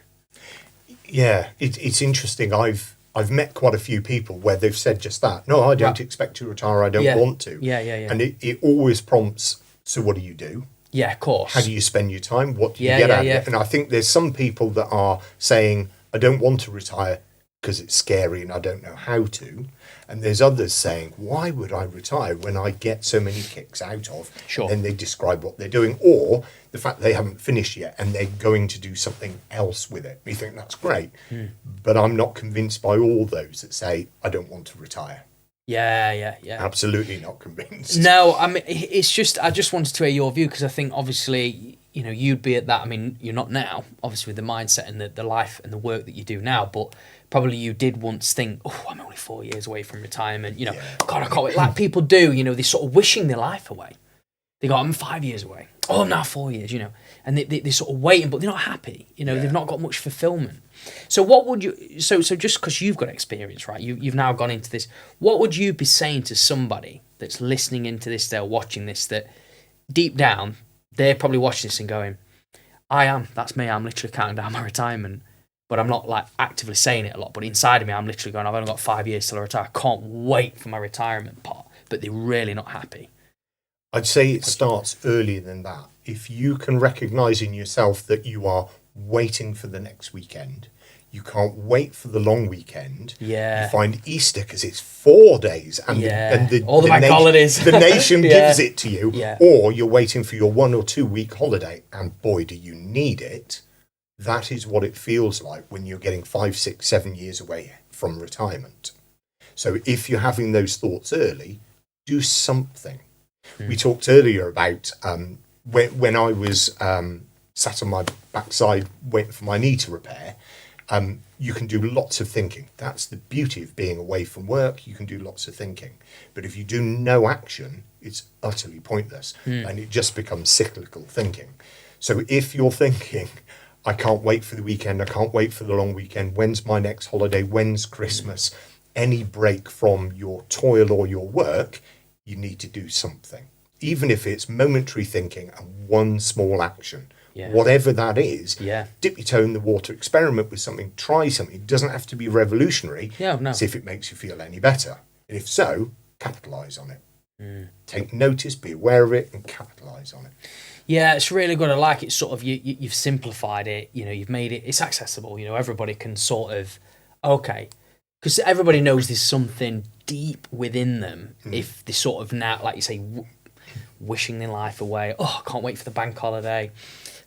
Yeah, it's interesting. I've met quite a few people where they've said just that. No, I don't expect to retire. I don't want to. Yeah. And it always prompts, so what do you do? Yeah, of course. How do you spend your time? What do you get out of it? And I think there's some people that are saying, I don't want to retire because it's scary and I don't know how to. And there's others saying, why would I retire when I get so many kicks out of? Sure. And they describe what they're doing, or the fact they haven't finished yet and they're going to do something else with it. You think that's great. But I'm not convinced by all those that say, I don't want to retire. Yeah. Absolutely not convinced. No, I mean, it's just, I just wanted to hear your view, because I think obviously, you'd be at that. I mean, you're not now, obviously, with the mindset and the life and the work that you do now, but probably you did once think, oh, I'm only 4 years away from retirement, God, I can't wait. Like people do, they're sort of wishing their life away. They go, I'm 5 years away. Oh, I'm now 4 years, and they're sort of waiting, but they're not happy. They've not got much fulfillment. So what would you, so just because you've got experience, right? You've now gone into this. What would you be saying to somebody that's listening into this, they're watching this, that deep down, they're probably watching this and going, that's me. I'm literally counting down my retirement, but I'm not like actively saying it a lot. But inside of me, I'm literally going, I've only got 5 years till I retire. I can't wait for my retirement part, but they're really not happy. I'd say it starts earlier than that. If you can recognise in yourself that you are waiting for the next weekend, you can't wait for the long weekend. Yeah. You find Easter because it's 4 days and all the bank holidays. The nation gives it to you. Yeah. Or you're waiting for your 1 or 2 week holiday, and boy, do you need it. That is what it feels like when you're getting 5, 6, 7 years away from retirement. So if you're having those thoughts early, do something. We talked earlier about when I was sat on my backside waiting for my knee to repair. You can do lots of thinking. That's the beauty of being away from work. You can do lots of thinking. But if you do no action, it's utterly pointless. And it just becomes cyclical thinking. So if you're thinking, I can't wait for the weekend, I can't wait for the long weekend, when's my next holiday, when's Christmas, any break from your toil or your work, you need to do something. Even if it's momentary thinking and one small action. Whatever that is, dip your toe in the water, experiment with something, try something. It doesn't have to be revolutionary. See if it makes you feel any better. And if so, capitalise on it. Take notice, be aware of it, and capitalise on it. Yeah, it's really good. I like it. Sort of, you've simplified it. You've made it's accessible. Everybody can sort of, okay, because everybody knows there's something deep within them. If they sort of now, like you say, wishing their life away. Oh, I can't wait for the bank holiday.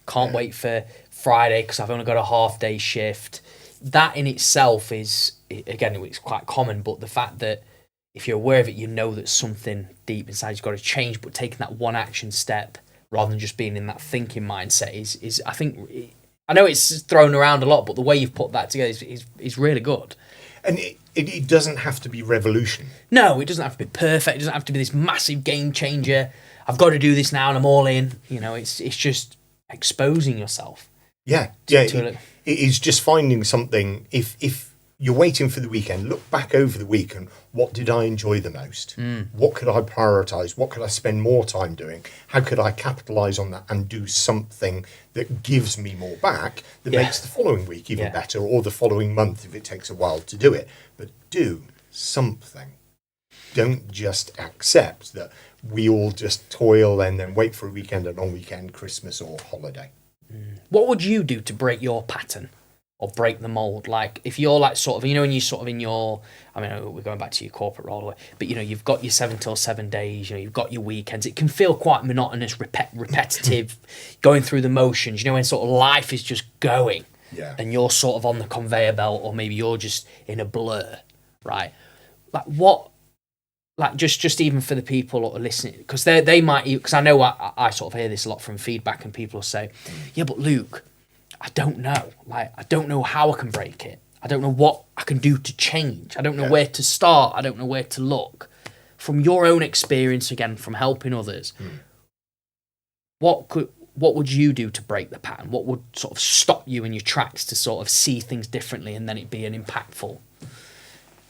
Can't wait for Friday because I've only got a half-day shift. That in itself is, again, it's quite common, but the fact that if you're aware of it, you know that something deep inside you've got to change, but taking that one action step rather than just being in that thinking mindset is I think, I know it's thrown around a lot, but the way you've put that together is really good. And it doesn't have to be revolution. No, it doesn't have to be perfect. It doesn't have to be this massive game changer. I've got to do this now and I'm all in. It's just exposing yourself. It is just finding something. If you're waiting for the weekend, look back over the week and what did I enjoy the most? What could I prioritise? What could I spend more time doing? How could I capitalise on that and do something that gives me more back that makes the following week even better, or the following month if it takes a while to do it? But do something. Don't just accept that we all just toil and then wait for a weekend, a long weekend, Christmas or holiday. What would you do to break your pattern? or break the mold? Like if you're like sort of, when you sort of in your, I mean, we're going back to your corporate role, but you've got your 7 till 7 days, you've got your weekends. It can feel quite monotonous, repetitive, going through the motions, when sort of life is just going and you're sort of on the conveyor belt, or maybe you're just in a blur, right? Like what, like just even for the people that are listening, because they might, because I know I sort of hear this a lot from feedback, and people will say, yeah, but Luke, I don't know. Like, I don't know how I can break it. I don't know what I can do to change. I don't know where to start. I don't know where to look. From your own experience, again, from helping others, what would you do to break the pattern? What would sort of stop you in your tracks to sort of see things differently and then it be an impactful?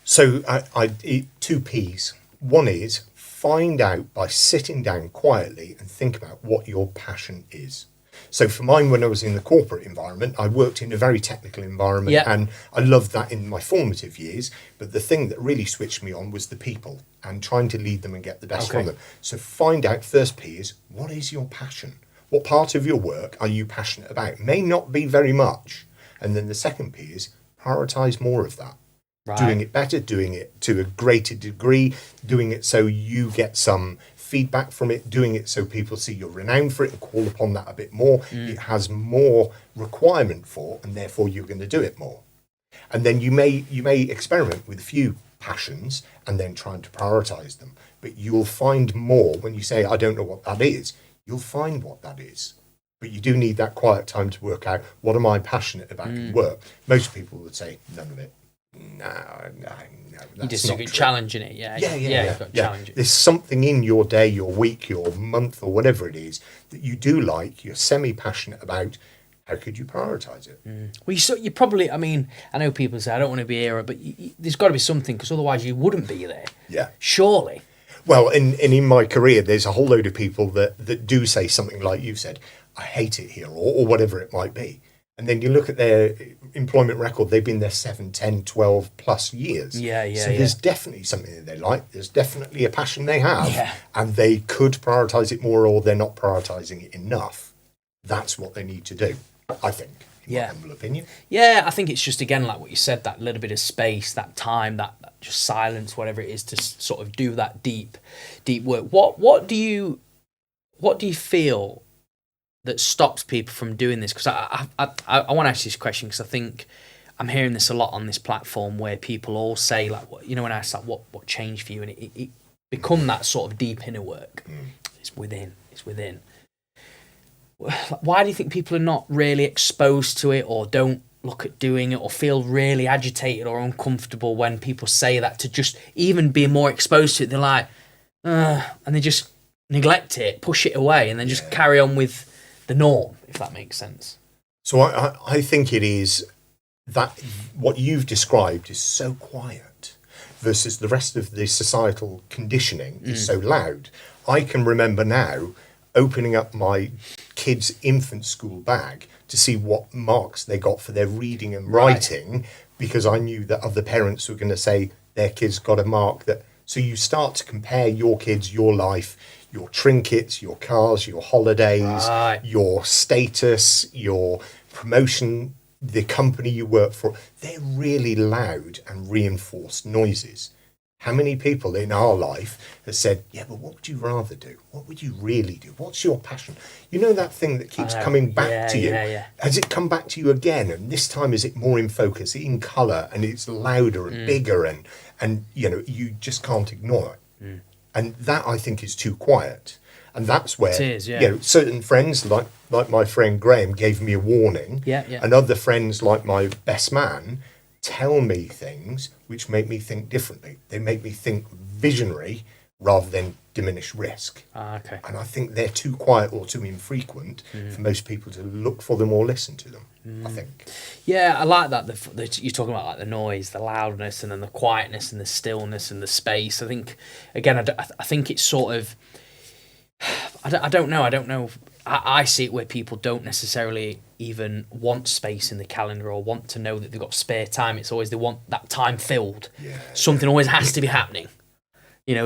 So I eat 2 P's. One is find out by sitting down quietly and think about what your passion is. So for mine, when I was in the corporate environment, I worked in a very technical environment and I loved that in my formative years. But the thing that really switched me on was the people and trying to lead them and get the best from them. So find out, first P is, what is your passion? What part of your work are you passionate about? It may not be very much. And then the second P is prioritize more of that. Right. Doing it better, doing it to a greater degree, doing it so you get some feedback from it, doing it so people see you're renowned for it and call upon that a bit more. It has more requirement for, and therefore you're going to do it more. And then you may experiment with a few passions and then trying to prioritize them. But you'll find more when you say, I don't know what that is. You'll find what that is. But you do need that quiet time to work out, what am I passionate about in work? Most people would say, none of it. No, you just keep challenging it, challenge it. There's something in your day, your week, your month, or whatever it is that you do like, you're semi-passionate about. How could you prioritise it? Well, you probably, I mean, I know people say, I don't want to be here, but there's got to be something, because otherwise you wouldn't be there. Yeah. Surely. Well, and in my career, there's a whole load of people that do say something like you said, I hate it here, or whatever it might be. And then you look at their employment record, they've been there 7, 10, 12 plus years. So there's definitely something that they like. There's definitely a passion they have. And they could prioritise it more, or they're not prioritising it enough. That's what they need to do, I think, in my humble opinion. Yeah, I think it's just, again, like what you said, that little bit of space, that time, that just silence, whatever it is, to sort of do that deep work. What do you feel that stops people from doing this? Because I want to ask you this question, because I think I'm hearing this a lot on this platform, where people all say, like, when I ask, like, what changed for you, and it become that sort of deep inner work. It's within. Why do you think people are not really exposed to it, or don't look at doing it, or feel really agitated or uncomfortable when people say that, to just even be more exposed to it? They're like, and they just neglect it, push it away, and then just carry on with the norm, if that makes sense. So I think it is that what you've described is so quiet versus the rest of the societal conditioning is so loud. I can remember now opening up my kids' infant school bag to see what marks they got for their reading and writing, because I knew that other parents were going to say their kids got a mark. That so you start to compare your kids, your life, your trinkets, your cars, your holidays, your status, your promotion, the company you work for. They're really loud and reinforced noises. How many people in our life have said, yeah, but what would you rather do? What would you really do? What's your passion? You know, that thing that keeps coming back to you. Has it come back to you again? And this time, is it more in focus, in colour, and it's louder and bigger, and you just can't ignore it. And that, I think, is too quiet. And that's where certain friends, like my friend Graham, gave me a warning. And other friends, like my best man, tell me things which make me think differently. They make me think visionary rather than diminish risk. And I think they're too quiet or too infrequent for most people to look for them or listen to them, I think. Yeah, I like that. You're talking about, like, the noise, the loudness, and then the quietness and the stillness and the space. I think, again, I think it's sort of, I don't know. I see it where people don't necessarily even want space in the calendar or want to know that they've got spare time. It's always they want that time filled. Something always has to be happening.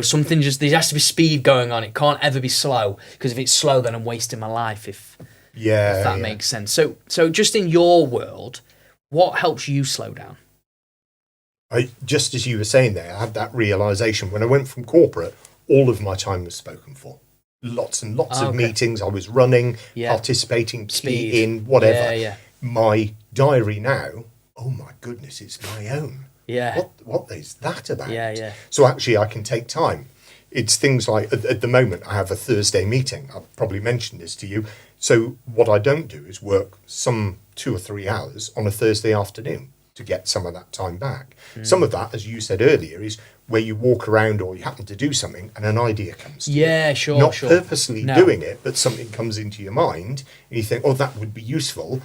Something there has to be speed going on. It can't ever be slow, because if it's slow, then I'm wasting my life. If that makes sense. So just in your world, What helps you slow down? Just as you were saying there, I had that realization when I went from corporate, all of my time was spoken for. Lots and lots of meetings. I was running, participating, key in, whatever. My diary now, oh my goodness, it's my own. What is that about? So actually I can take time. It's things like, at the moment, I have a Thursday meeting. I've probably mentioned this to you. So what I don't do is work some 2 or 3 hours on a Thursday afternoon to get some of that time back. Some of that, as you said earlier, is where you walk around or you happen to do something and an idea comes to you. Not purposely doing it, but something comes into your mind and you think, oh, that would be useful.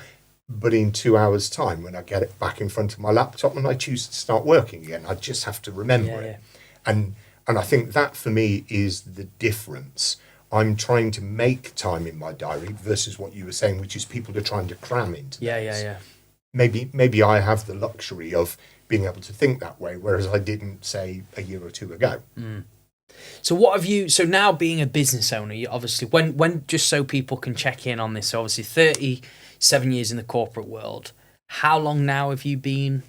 But in 2 hours' time, when I get it back in front of my laptop and I choose to start working again, I just have to remember it. And I think that for me is the difference. I'm trying to make time in my diary versus what you were saying, which is people are trying to cram into this. Maybe I have the luxury of being able to think that way, whereas I didn't, say, a year or two ago. So what have you, so now being a business owner, you obviously, when just so people can check in on this, so obviously 37 years in the corporate world, how long now have you been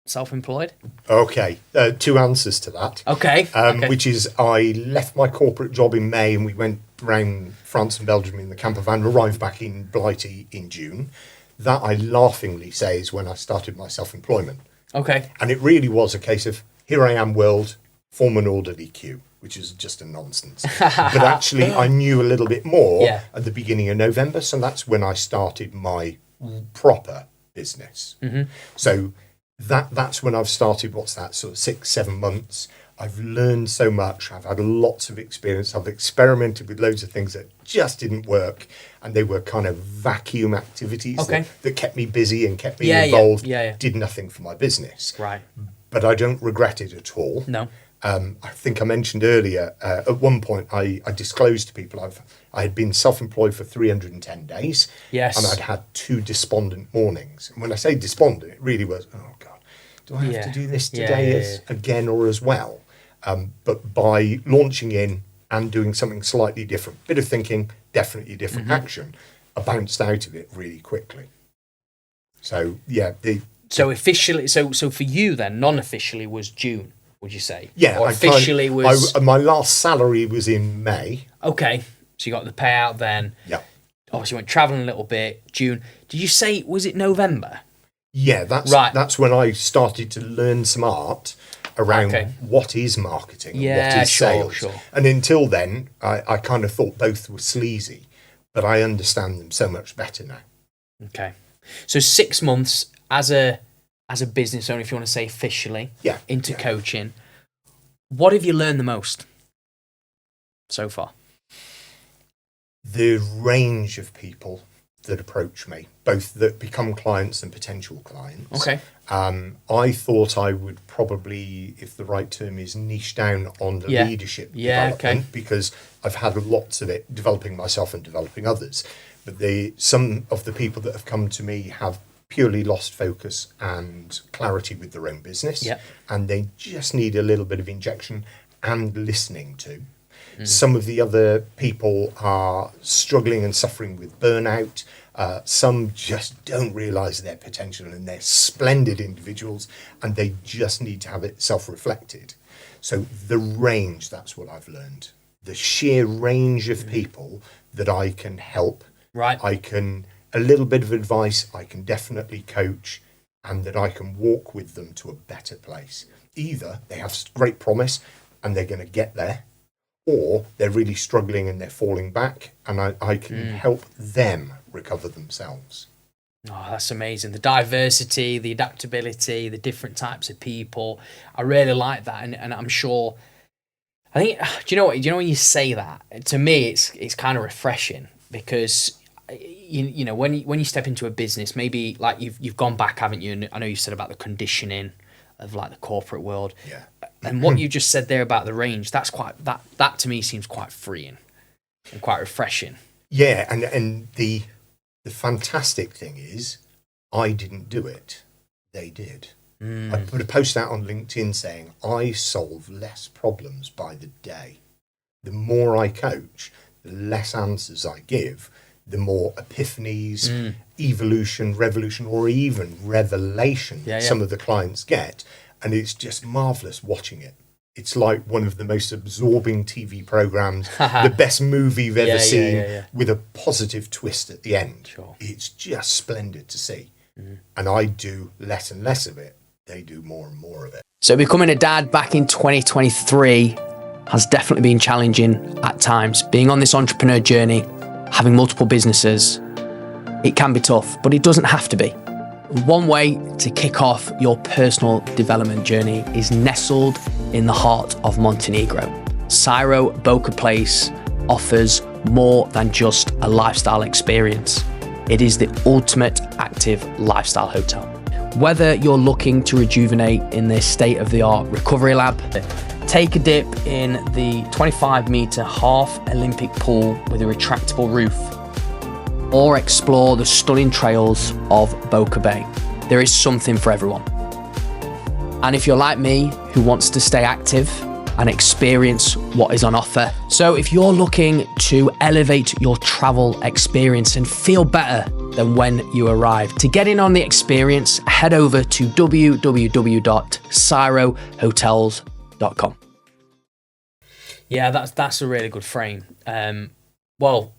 self-employed? Okay, 2 answers to that. Okay. Which is I left my corporate job in May and we went around France and Belgium in the camper van, arrived back in Blighty in June. That I laughingly say is when I started my self-employment. Okay. And it really was a case of, here I am, world, form an orderly queue, which is just a nonsense. But actually, I knew a little bit more at the beginning of November, so that's when I started my proper business. So that's when I've started, what's that, sort of 6-7 months. I've learned so much. I've had lots of experience. I've experimented with loads of things that just didn't work. And they were kind of vacuum activities that kept me busy and kept me involved. Did nothing for my business. Right. But I don't regret it at all. No. I think I mentioned earlier, at one point I disclosed to people I had been self-employed for 310 days. Yes. And I'd had 2 despondent mornings. And when I say despondent, it really was, oh God, do I have to do this today again or as well? But by launching in and doing something slightly different, bit of thinking, definitely different action, I bounced out of it really quickly. So, So officially, so for you then, non-officially was June, would you say? Yeah. Or officially was... my last salary was in May. Okay. So you got the payout then. Yeah. Obviously went travelling a little bit, June. Did you say, was it November? Yeah, that's when I started to learn some art around what is marketing and what is sales. Sure. And until then, I kind of thought both were sleazy, but I understand them so much better now. Okay. So 6 months as a business owner, if you want to say officially, into coaching. What have you learned the most so far? The range of people that approach me, both that become clients and potential clients. Okay. I thought I would probably, if the right term is, niche down on the leadership development because I've had lots of it, developing myself and developing others. But some of the people that have come to me have purely lost focus and clarity with their own business, and they just need a little bit of injection and listening to. Some of the other people are struggling and suffering with burnout. Some just don't realise their potential and they're splendid individuals and they just need to have it self-reflected. So the range, that's what I've learned. The sheer range of people that I can help. Right. A little bit of advice, I can definitely coach, and that I can walk with them to a better place. Either they have great promise and they're going to get there, or they're really struggling and they're falling back, and I can help them recover themselves. Oh, that's amazing. The diversity, the adaptability, the different types of people. I really like that. And I'm sure, I think, do you know when you say that, to me, it's kind of refreshing because, you know, when you step into a business, maybe like you've gone back, haven't you? And I know you said about the conditioning of like the corporate world. Yeah. And what you just said there about the range, that's that to me seems quite freeing and quite refreshing. Yeah, and the fantastic thing is I didn't do it. They did. I put a post out on LinkedIn saying I solve less problems by the day. The more I coach, the less answers I give, the more epiphanies, evolution, revolution, or even revelation some of the clients get. And it's just marvelous watching it. It's like one of the most absorbing TV programs, the best movie you've ever seen, with a positive twist at the end. Sure. It's just splendid to see. And I do less and less of it. They do more and more of it. So becoming a dad back in 2023 has definitely been challenging at times. Being on this entrepreneur journey, having multiple businesses, it can be tough, but it doesn't have to be. One way to kick off your personal development journey is nestled in the heart of Montenegro. Syro Boca Place offers more than just a lifestyle experience. It is the ultimate active lifestyle hotel. Whether you're looking to rejuvenate in this state-of-the-art recovery lab, take a dip in the 25-metre half Olympic pool with a retractable roof, or explore the stunning trails of Boca Bay, there is something for everyone. And if you're like me, who wants to stay active and experience what is on offer, so if you're looking to elevate your travel experience and feel better than when you arrived, to get in on the experience, head over to www.syrohotels.com. Yeah, that's a really good frame. Well,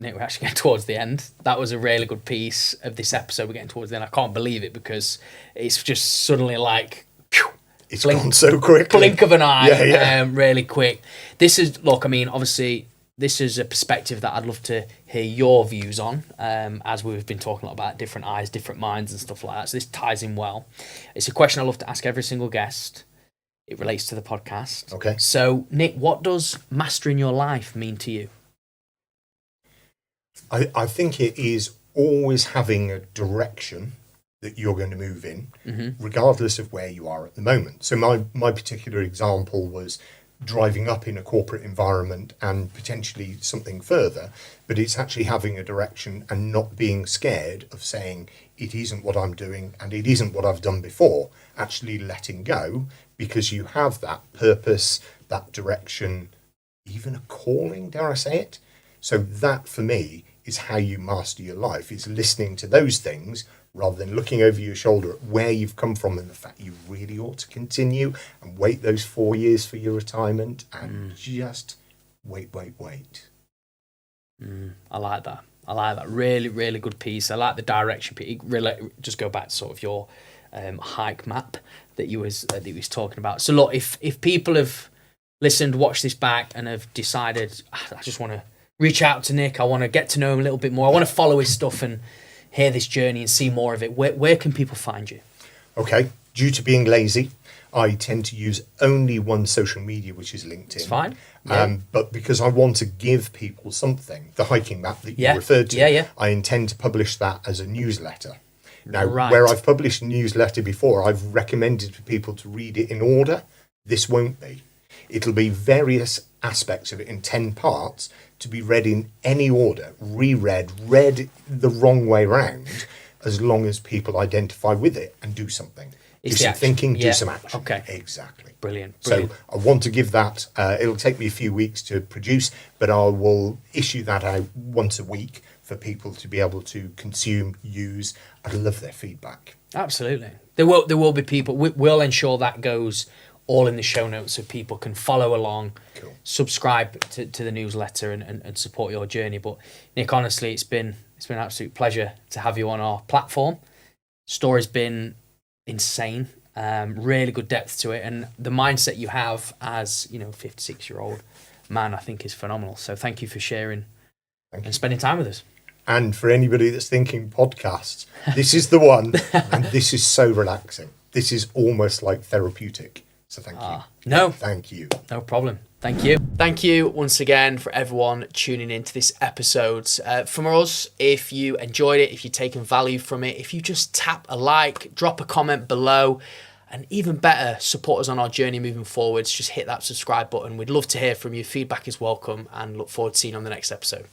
Nick, we're actually getting towards the end. That was a really good piece of this episode. We're getting towards the end. I can't believe it because it's just suddenly like, phew, it's gone so quickly. Blink of an eye, yeah. Really quick. This is, look, I mean, obviously, this is a perspective that I'd love to hear your views on, as we've been talking a lot about different eyes, different minds and stuff like that. So this ties in well. It's a question I love to ask every single guest. It relates to the podcast. Okay. So, Nick, what does mastering your life mean to you? I think it is always having a direction that you're going to move in, regardless of where you are at the moment. So my particular example was driving up in a corporate environment and potentially something further, but it's actually having a direction and not being scared of saying it isn't what I'm doing and it isn't what I've done before, actually letting go because you have that purpose, that direction, even a calling, dare I say it? So that for me is how you master your life, is listening to those things rather than looking over your shoulder at where you've come from and the fact you really ought to continue and wait those 4 years for your retirement and just wait. I like that. Really, really good piece. I like the direction. Really, just go back to sort of your hike map that you was talking about. So look, if people have listened, watched this back and have decided, I just want to reach out to Nick, I want to get to know him a little bit more, I want to follow his stuff and hear this journey and see more of it, where can people find you? Okay, due to being lazy, I tend to use only one social media, which is LinkedIn. It's fine. Yeah. But because I want to give people something, the hiking map that you referred to, I intend to publish that as a newsletter. Now, where I've published a newsletter before, I've recommended for people to read it in order. This won't be. It'll be various aspects of it in 10 parts to be read in any order, read the wrong way round, as long as people identify with it and do something. Do some thinking, do some action. Okay. Exactly. Brilliant. So I want to give that, it'll take me a few weeks to produce, but I will issue that out once a week for people to be able to consume, use. I love their feedback. Absolutely. There will be people, we'll ensure that goes all in the show notes so people can follow along, subscribe to the newsletter and support your journey. But Nick, honestly, it's been an absolute pleasure to have you on our platform. Story's been insane, really good depth to it, and the mindset you have as 56-year-old man, I think is phenomenal. So thank you for sharing and spending time with us. And for anybody that's thinking podcasts, this is the one, and this is so relaxing. This is almost like therapeutic. So thank you. Thank you. No problem. Thank you. Thank you once again for everyone tuning into this episode. From us, if you enjoyed it, if you've taken value from it, if you just tap a like, drop a comment below, and even better, support us on our journey moving forwards, just hit that subscribe button. We'd love to hear from you. Feedback is welcome, and look forward to seeing you on the next episode.